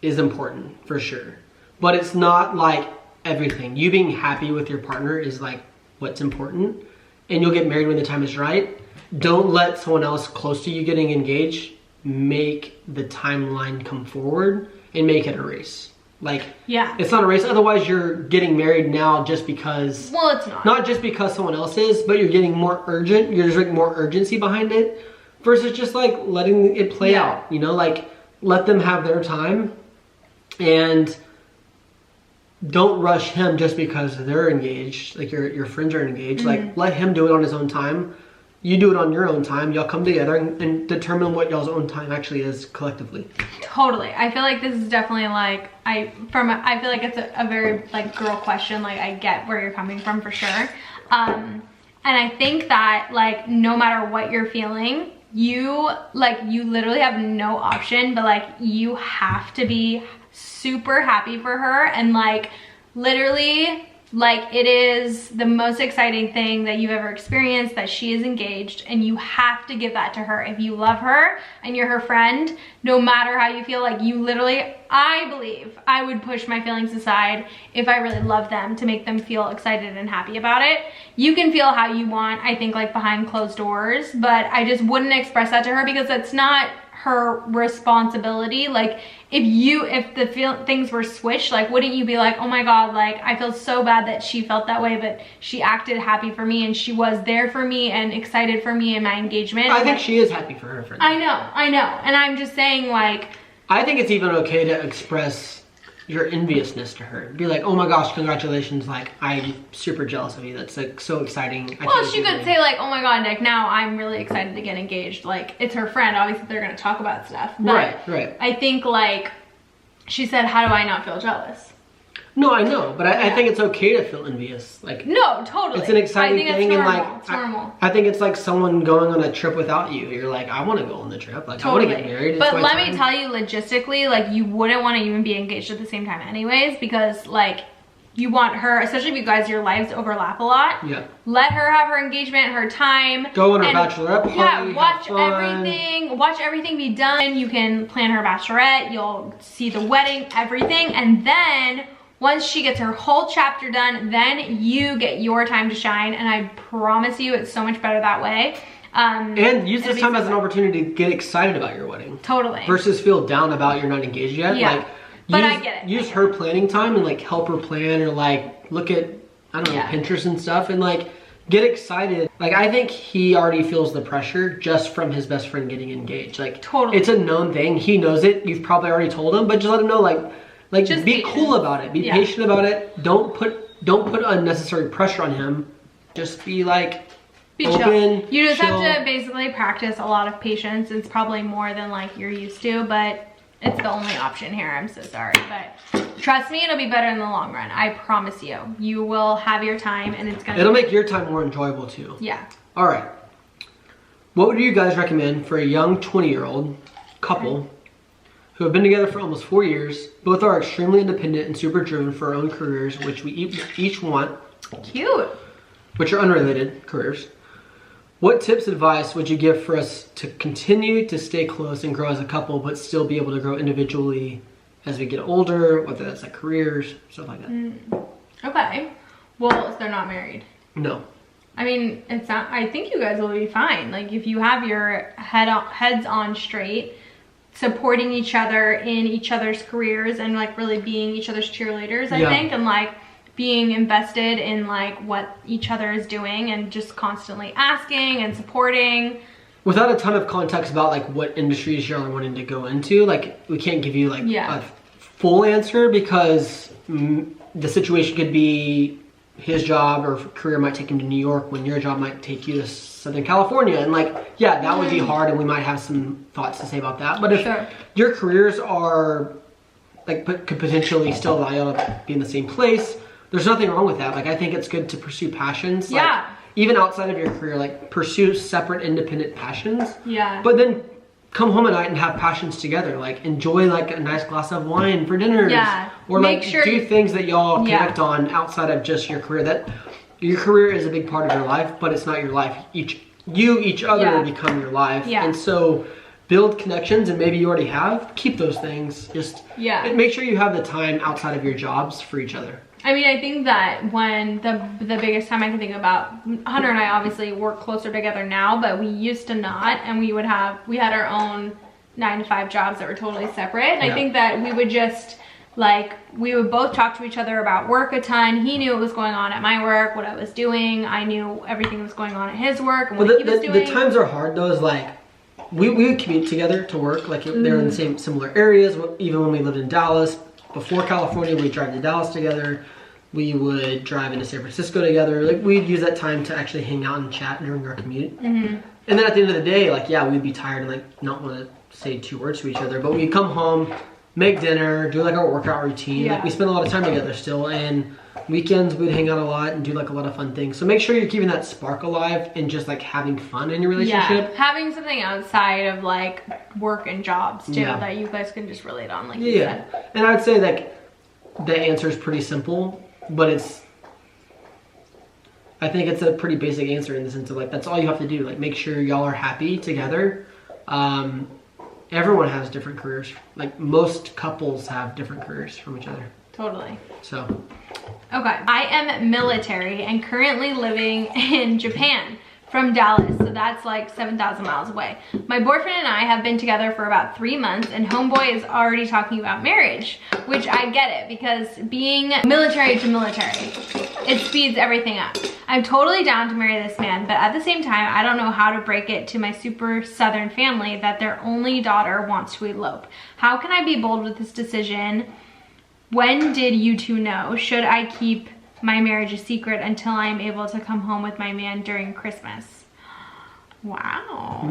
is important for sure. But it's not like everything. You being happy with your partner is like what's important. And you'll get married when the time is right. Don't let someone else close to you getting engaged make the timeline come forward and make it a race. Like, it's not a race. Otherwise, you're getting married now just because. Well, it's not. Not just because someone else is, but you're getting more urgent. You're just like more urgency behind it, versus just like letting it play out. You know, like let them have their time, and don't rush him just because they're engaged. Like your friends are engaged. Like let him do it on his own time. You do it on your own time. Y'all come together and determine what y'all's own time actually is collectively. Totally. I feel like this is definitely like, I feel like it's a very like girl question. Like I get where you're coming from for sure. And I think that like no matter what you're feeling, you literally have no option, but like you have to be super happy for her, and like literally like it is the most exciting thing that you've ever experienced that she is engaged, and you have to give that to her. If you love her and you're her friend, no matter how you feel, like you literally, I believe I would push my feelings aside if I really love them to make them feel excited and happy about it. You can feel how you want, I think, like behind closed doors, but I just wouldn't express that to her because that's not her responsibility. Like if the things were switched, like wouldn't you be like, oh my God, like I feel so bad that she felt that way, but she acted happy for me and she was there for me and excited for me in my engagement. I think she is happy for her friend. I know, and I'm just saying, like, I think it's even okay to express your enviousness to her. Be like, oh my gosh, congratulations, like I'm super jealous of you. That's like so exciting. Well, she could say like, oh my God, Nick, now I'm really excited to get engaged. Like it's her friend, obviously they're gonna talk about stuff. But right. I think like, she said, how do I not feel jealous? No, I know, but I think it's okay to feel envious. Like, no, totally. It's an exciting thing, normal. and like it's normal. I think it's like someone going on a trip without you. You're like, I want to go on the trip. Like, Totally. I want to get married. But let me tell you, logistically, like you wouldn't want to even be engaged at the same time, anyways, because like you want her, especially if you guys, your lives overlap a lot. Yeah. Let her have her engagement, her time. Go on her bachelorette party. Yeah, watch everything. Watch everything be done. You can plan her bachelorette. You'll see the wedding, everything, and then once she gets her whole chapter done, then you get your time to shine, and I promise you it's so much better that way. And use this time as an opportunity to get excited about your wedding. Totally. Versus feel down about you're not engaged yet. Yeah. Like, but I get it. Use her planning time and like help her plan, or like look at, I don't know, Pinterest and stuff, and like get excited. Like I think he already feels the pressure just from his best friend getting engaged. Like totally. It's a known thing. He knows it. You've probably already told him, but just let him know, like just be cool about it. Be patient about it. Don't put unnecessary pressure on him. Just be like open, chill. You just chill. have to basically practice a lot of patience. It's probably more than like you're used to, but it's the only option here. I'm so sorry, but trust me, it'll be better in the long run. I promise you. You will have your time, and it'll make your time more enjoyable too. Yeah. All right. What would you guys recommend for a young 20-year-old couple who have been together for almost 4 years? Both are extremely independent and super driven for our own careers, which we each want. Cute. Which are unrelated careers. What tips, advice would you give for us to continue to stay close and grow as a couple, but still be able to grow individually as we get older, whether that's like careers, stuff like that? Okay. Well, if they're not married. No. I mean, it's not, I think you guys will be fine. Like if you have your heads on straight, supporting each other in each other's careers, and like really being each other's cheerleaders, I think, and like being invested in like what each other is doing, and just constantly asking and supporting. without a ton of context about like what industries y'all are wanting to go into, like we can't give you like a full answer because the situation could be his job or career might take him to New York when your job might take you to Southern California, and like that would be hard, and we might have some thoughts to say about that. But if your careers are like could potentially still allow you to be in the same place, there's nothing wrong with that. Like I think it's good to pursue passions. Like, even outside of your career, like pursue separate independent passions. Yeah. But then come home at night and have passions together. Like enjoy like a nice glass of wine for dinners. Yeah. Or like do things that y'all connect on outside of just your career. That your career is a big part of your life, but it's not your life. Each other become your life. Yeah. And so build connections, and maybe you already have. Keep those things. Just make sure you have the time outside of your jobs for each other. I mean, I think that when the biggest time I can think about, Hunter and I obviously work closer together now, but we used to not, and we had our own 9-to-5 jobs that were totally separate. And I think that we would just like, we would both talk to each other about work a ton. He knew what was going on at my work, what I was doing. I knew everything that was going on at his work and what he was doing. The times are hard though, is like, we would commute together to work, like they're in the same similar areas. Even when we lived in Dallas, before California, we'd drive to Dallas together. We would drive into San Francisco together. Like we'd use that time to actually hang out and chat during our commute. And then at the end of the day, like we'd be tired and like not want to say 2 words to each other, but we'd come home, make dinner, do like our workout routine. Like we spend a lot of time together still, and weekends we'd hang out a lot and do like a lot of fun things. So make sure you're keeping that spark alive and just like having fun in your relationship. Having something outside of like work and jobs too that you guys can just relate on, like you said. And I would say like the answer is pretty simple, but I think it's a pretty basic answer in the sense of like that's all you have to do. Like make sure y'all are happy together. Everyone has different careers. Like most couples have different careers from each other. Totally. So. Okay. I am military and currently living in Japan from Dallas. So that's like 7,000 miles away. My boyfriend and I have been together for about 3 months, and homeboy is already talking about marriage, which I get it because being military to military, it speeds everything up. I'm totally down to marry this man, but at the same time, I don't know how to break it to my super southern family that their only daughter wants to elope. How can I be bold with this decision? When did you two know? Should I keep my marriage a secret until I am able to come home with my man during Christmas? Wow.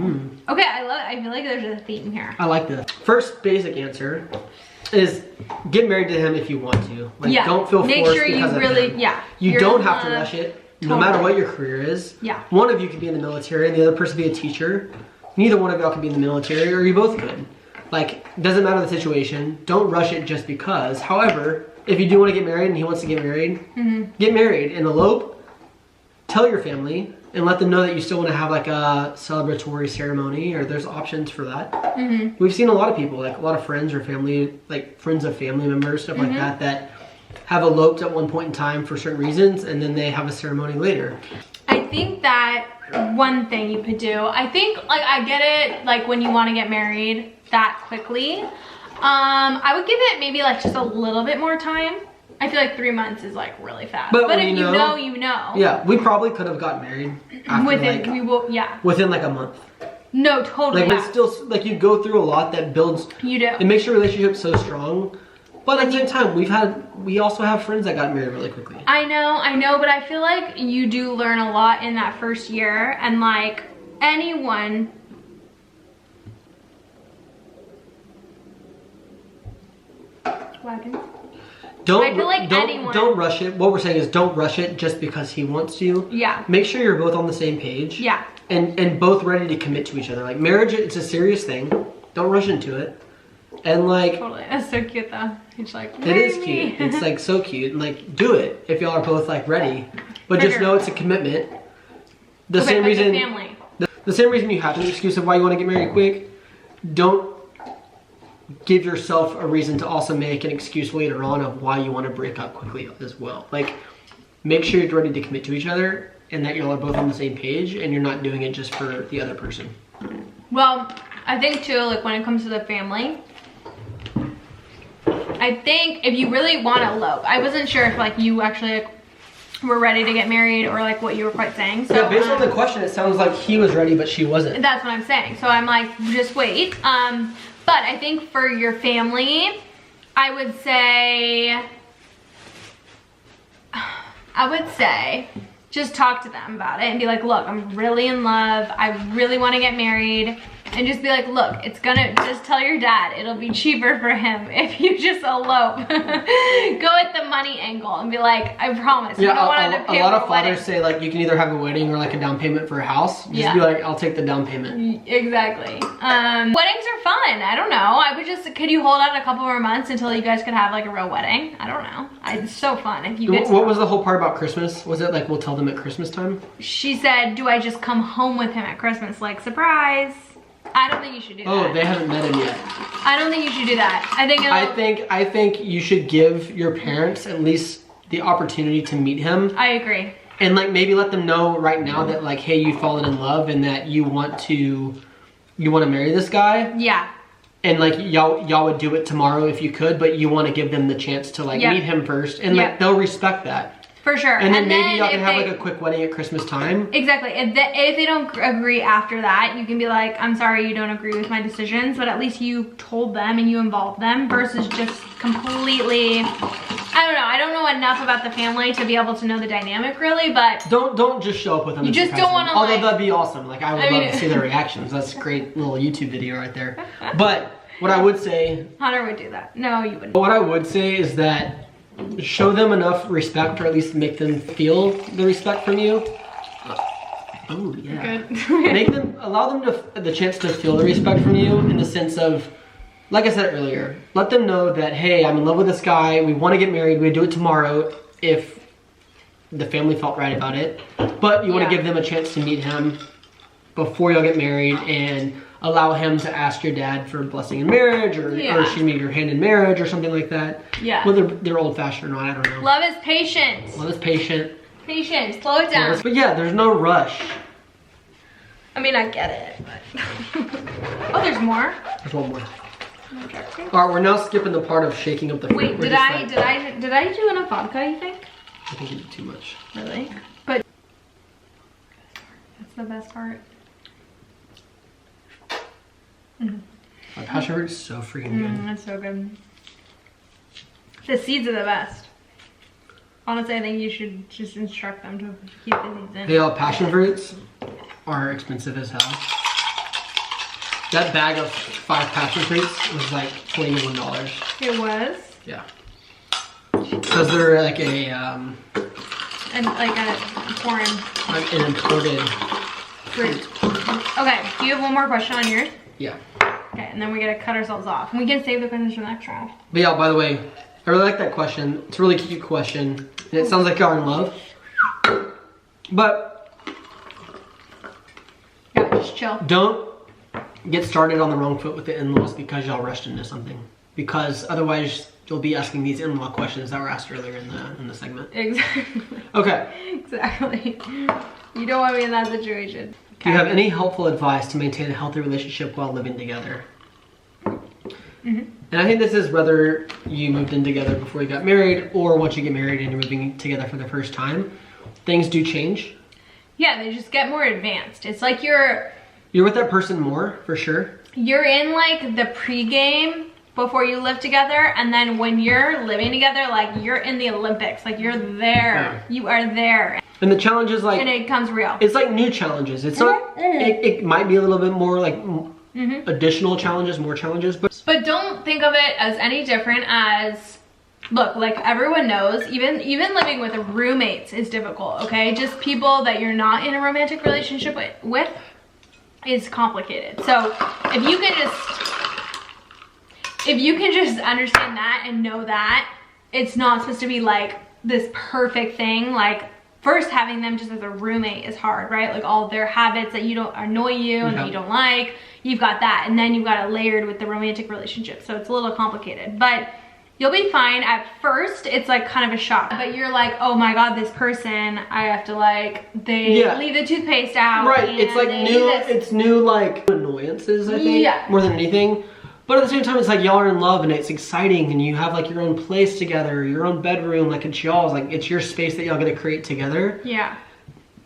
Okay, I love it. I feel like there's a theme here. I like this. First basic answer is get married to him if you want to. Like don't feel forced. Make sure you really, You don't have to rush it. No matter what your career is. Yeah. One of you could be in the military and the other person be a teacher. Neither one of y'all could be in the military, or you both could. Like, doesn't matter the situation. Don't rush it just because. However, if you do want to get married and he wants to get married and elope. Tell your family and let them know that you still want to have like a celebratory ceremony, or there's options for that. We've seen a lot of people, like a lot of friends or family, like friends of family members, stuff like that have eloped at one point in time for certain reasons, and then they have a ceremony later. I think that one thing you could do, I think, like, I get it, like when you want to get married that quickly. I would give it maybe like just a little bit more time. I feel like 3 months is like really fast. But if you know, you know. Yeah, we probably could have gotten married after within like a month. No, totally. Like it's still like you go through a lot that builds. You do. It makes your relationship so strong. But at the same time, we also have friends that got married really quickly. I know, but I feel like you do learn a lot in that first year, and like anyone. Wagons. Don't rush it. What we're saying is don't rush it just because he wants to. Yeah. Make sure you're both on the same page. Yeah. And both ready to commit to each other. Like marriage, it's a serious thing. Don't rush into it. And like, totally. That's so cute though. He's like, it is cute. It's like so cute. And like, do it if y'all are both like ready. But just know it's a commitment. The same reason you have an excuse of why you want to get married quick. Don't give yourself a reason to also make an excuse later on of why you want to break up quickly as well. Like, make sure you're ready to commit to each other and that y'all are both on the same page and you're not doing it just for the other person. Well, I think too, like when it comes to the family, I think if you really want to elope, I wasn't sure if like you actually like were ready to get married, or like what you were quite saying. So yeah, based on the question, it sounds like he was ready, but she wasn't. that's what I'm saying. So I'm like, just wait. But I think for your family, I would say just talk to them about it and be like, look, I'm really in love. I really want to get married. And just be like, look, just tell your dad it'll be cheaper for him if you just elope. Go at the money angle and be like, I promise. Yeah, you don't want to pay a lot for of a wedding. fathers say like you can either have a wedding or like a down payment for a house. Just Yeah. be like, I'll take the down payment. Exactly. Weddings are fun. I don't know. I would just, could you hold out a couple more months until you guys could have like a real wedding? I don't know. It's so fun. If you get What was the whole part about Christmas? Was it like we'll tell them at Christmas time? She said, do I just come home with him at Christmas? Like, surprise. I don't think you should do that. Oh, they haven't met him yet. I don't think you should do that. I think you should give your parents at least the opportunity to meet him. I agree. And like maybe let them know right now that like, hey, you've fallen in love and that you want to marry this guy. Yeah. And like y'all would do it tomorrow if you could, but you want to give them the chance to like meet him first, and like they'll respect that. For sure. And then maybe y'all can have like a quick wedding at Christmas time. Exactly. If they don't agree after that, you can be like, I'm sorry you don't agree with my decisions, but at least you told them and you involved them, versus just completely, I don't know enough about the family to be able to know the dynamic really, but don't just show up with them. You just don't want to, although like, that'd be awesome. Like I would love to see their reactions. That's a great little YouTube video right there. But what I would say, Hunter would do that. No, you wouldn't. What I would say is that show them enough respect, or at least make them feel the respect from you. Oh yeah. Good. Allow them the chance to feel the respect from you, in the sense of, like I said earlier, let them know that, hey, I'm in love with this guy. We want to get married. We do it tomorrow if the family felt right about it. But you want to give them a chance to meet him before y'all get married, and allow him to ask your dad for a blessing in marriage, or excuse me, your hand in marriage, or something like that. Yeah. Whether they're old fashioned or not, I don't know. Love is patient. Love is patient. Patience. Slow it down. But yeah, there's no rush. I mean, I get it, but oh, there's more. There's one more. All right, we're now skipping the part of shaking up the fruit. Wait, did I do enough vodka, you think? I think you did too much. Really? But that's the best part. My passion fruit is so freaking good. That's so good. The seeds are the best. Honestly, I think you should just instruct them to keep the seeds in. Hey, passion fruits are expensive as hell. That bag of 5 passion fruits was like $21. It was? Yeah. Because they're like And like a foreign like an imported fruit. Okay, do you have one more question on yours? Yeah. Okay, and then we gotta cut ourselves off. And we can save the questions for the next round. But yeah, by the way, I really like that question. It's a really cute question. And it sounds like y'all are in love. But Yeah, just chill. don't get started on the wrong foot with the in-laws because y'all rushed into something. Because otherwise you'll be asking these in-law questions that were asked earlier in the segment. Exactly. Okay. Exactly. You don't want to be in that situation. Do you have any helpful advice to maintain a healthy relationship while living together? And I think this is whether you moved in together before you got married, or once you get married and you're moving together for the first time. Things do change. Yeah, they just get more advanced. It's like you're with that person more, for sure. You're in like the pregame before you live together, and then when you're living together, like you're in the Olympics. Like you're there. Yeah. You are there. And the challenge is like, And it comes real. it's like new challenges. It's not, it might be a little bit more like additional challenges, more challenges, But don't think of it as any different as, look, like everyone knows, even living with roommates is difficult, okay? Just people that you're not in a romantic relationship with is complicated. So if you can just understand that and know that it's not supposed to be like this perfect thing, like first having them just as a roommate is hard, right? Like all their habits that you don't annoy you and that you don't like, you've got that, and then you've got it layered with the romantic relationship, so it's a little complicated, but you'll be fine. At first it's like kind of a shock, but you're like, oh my god, this person, I have to like, they leave the toothpaste out, right? It's like new, it's new like annoyances, I think, more than anything. But at the same time, it's like y'all are in love and it's exciting and you have like your own place together, your own bedroom, like it's y'all's, like it's your space that y'all get to create together. Yeah.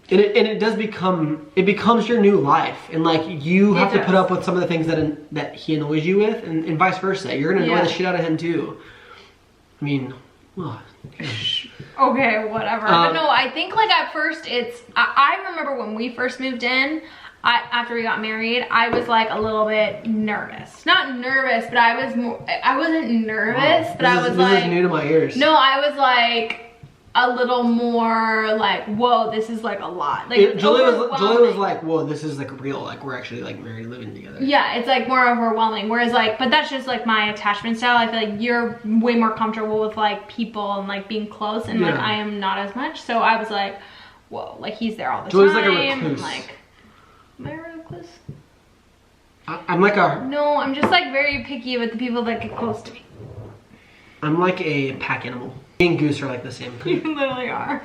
And it does become, it becomes your new life. And like you have to put up with some of the things that he annoys you with and vice versa. You're gonna annoy the shit out of him too. I mean, okay, whatever. But no, I think like at first I remember when we first moved in, after we got married, I was like a little bit nervous. Not nervous, but I wasn't nervous, but I was like, this is new to my ears. No, I was like a little more like, whoa, this is like a lot. Like Julie was like, whoa, this is like real. Like we're actually like married, living together. Yeah, it's like more overwhelming. Whereas like, but that's just like my attachment style. I feel like you're way more comfortable with like people and like being close, and like I am not as much. So I was like, whoa, like he's there all the Julie's time. Like a recluse. Like, am I a recluse? I'm like a... No, I'm just like very picky with the people that get close to me. I'm like a pack animal. Me and Goose are like the same. You literally are.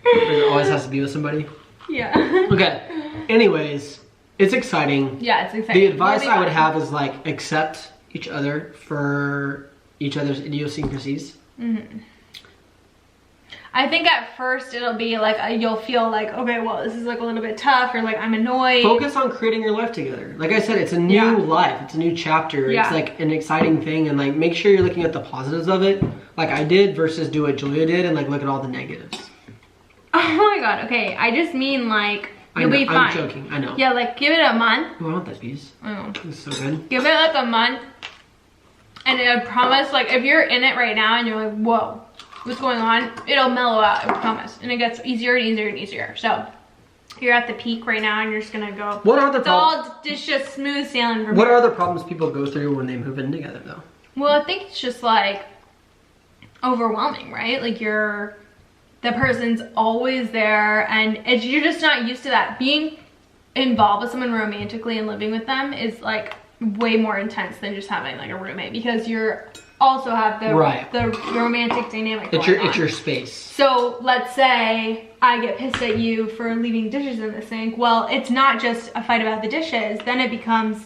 It always has to be with somebody. Yeah. Okay. Anyways, it's exciting. Yeah, it's exciting. The advice I would have is like accept each other for each other's idiosyncrasies. Mm-hmm. I think at first it'll be like you'll feel like, okay, well, this is like a little bit tough, or like I'm annoyed. Focus on creating your life together. Like I said, it's a new life. It's a new chapter. It's like an exciting thing, and like make sure you're looking at the positives of it, like I did, versus do what Julia did and like look at all the negatives. Oh my god. Okay, I just mean like you'll be fine. I'm joking. I know. Yeah, like give it a month. Oh, I want that piece. I know. It's so good. Give it like a month, and I promise, like if you're in it right now and you're like, whoa, what's going on, it'll mellow out, I promise. And it gets easier and easier and easier. So you're at the peak right now and you're just gonna go. What are the problems? It's just smooth sailing from What here. are the problems people go through when they move in together though? Well, I think it's just like overwhelming, right? Like the person's always there, and you're just not used to that. Being involved with someone romantically and living with them is like way more intense than just having like a roommate, because you're also have the romantic dynamic going on. It's your space. So let's say I get pissed at you for leaving dishes in the sink. Well, it's not just a fight about the dishes. Then it becomes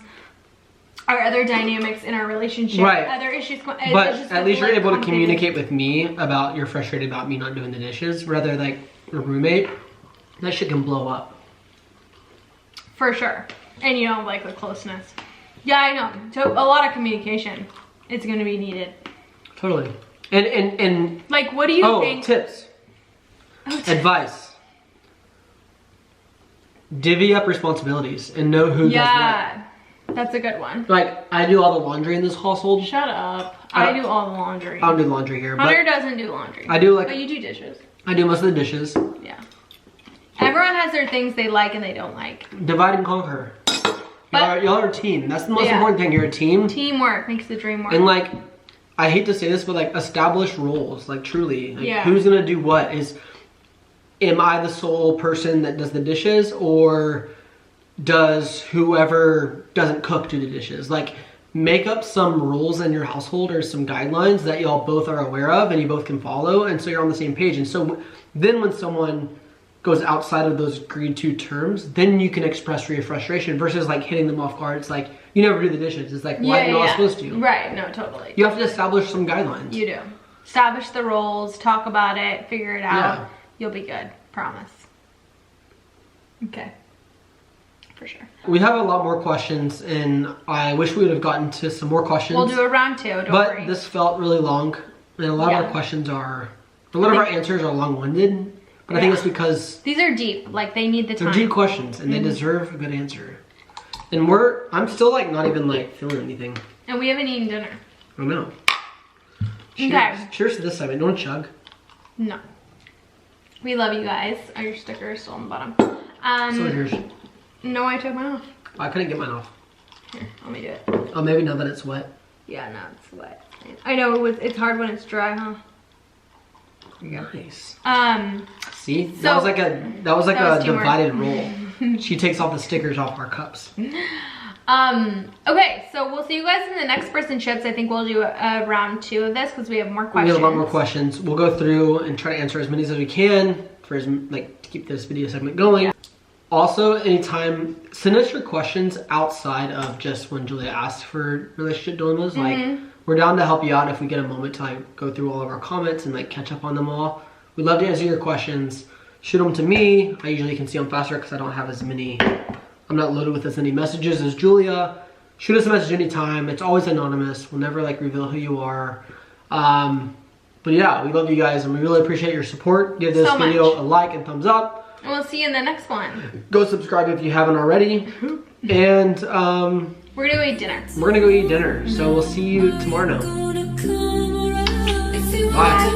our other dynamics in our relationship, other issues. But at least you're able to communicate with me about you're frustrated about me not doing the dishes, rather like a roommate. That shit can blow up. For sure. And you know, like the closeness. Yeah, I know. So a lot of communication. It's gonna be needed. Totally. And like, what do you think? Tips. Advice. Divvy up responsibilities and know who does what. Yeah, that's a good one. Like, I do all the laundry in this household. Shut up. I do all the laundry. I don't do laundry here. Hunter doesn't do laundry. I do like. But you do dishes. I do most of the dishes. Yeah. Everyone has their things they like and they don't like. Divide and conquer. Y'all are a team. That's the most important thing. You're a team. Teamwork makes the dream work. And like, I hate to say this, but like, establish roles. Like, truly. Like, who's gonna do what? Am I the sole person that does the dishes, or does whoever doesn't cook do the dishes? Like, make up some rules in your household or some guidelines that y'all both are aware of and you both can follow, and so you're on the same page. And so then when someone goes outside of those agreed to terms, then you can express your frustration versus like hitting them off guard. It's like, you never do the dishes. It's like, why are you not supposed to? Right, no, totally. You have to establish some guidelines. You do. Establish the roles, talk about it, figure it out. You'll be good, promise. Okay, for sure. We have a lot more questions, and I wish we would have gotten to some more questions. We'll do a round two, don't worry. But this felt really long, and a lot of our questions are, a lot of our answers are long-winded. But I think it's because these are deep, like they need the time. They're deep questions and they deserve a good answer. And I'm still like not even like feeling anything. And we haven't eaten dinner. I know. Cheers. Okay. Cheers to this segment. Don't chug. No. We love you guys. Your sticker is still on the bottom. So is yours. No, I took mine off. I couldn't get mine off. Here, let me do it. Oh, maybe now that it's wet. Yeah, no, it's wet. I know it's hard when it's dry, huh? Nice. See, so that was like a teamwork. divided role. She takes off the stickers off our cups. Okay, so we'll see you guys in the next Spritz Chips. I think we'll do a round two of this because we have more questions. We have a lot more questions. We'll go through and try to answer as many as we can for to keep this video segment going. Also, anytime, send us your questions outside of just when Julia asks for relationship dilemmas. Like, we're down to help you out if we get a moment to like go through all of our comments and like catch up on them all. We'd love to answer your questions. Shoot them to me. I usually can see them faster because I don't have as many, I'm not loaded with as many messages as Julia. Shoot us a message anytime. It's always anonymous. We'll never like reveal who you are. But yeah, we love you guys and we really appreciate your support. Give this video a like and thumbs up. And we'll see you in the next one. Go subscribe if you haven't already. And we're gonna go eat dinner. We're gonna go eat dinner. So we'll see you tomorrow now. Bye.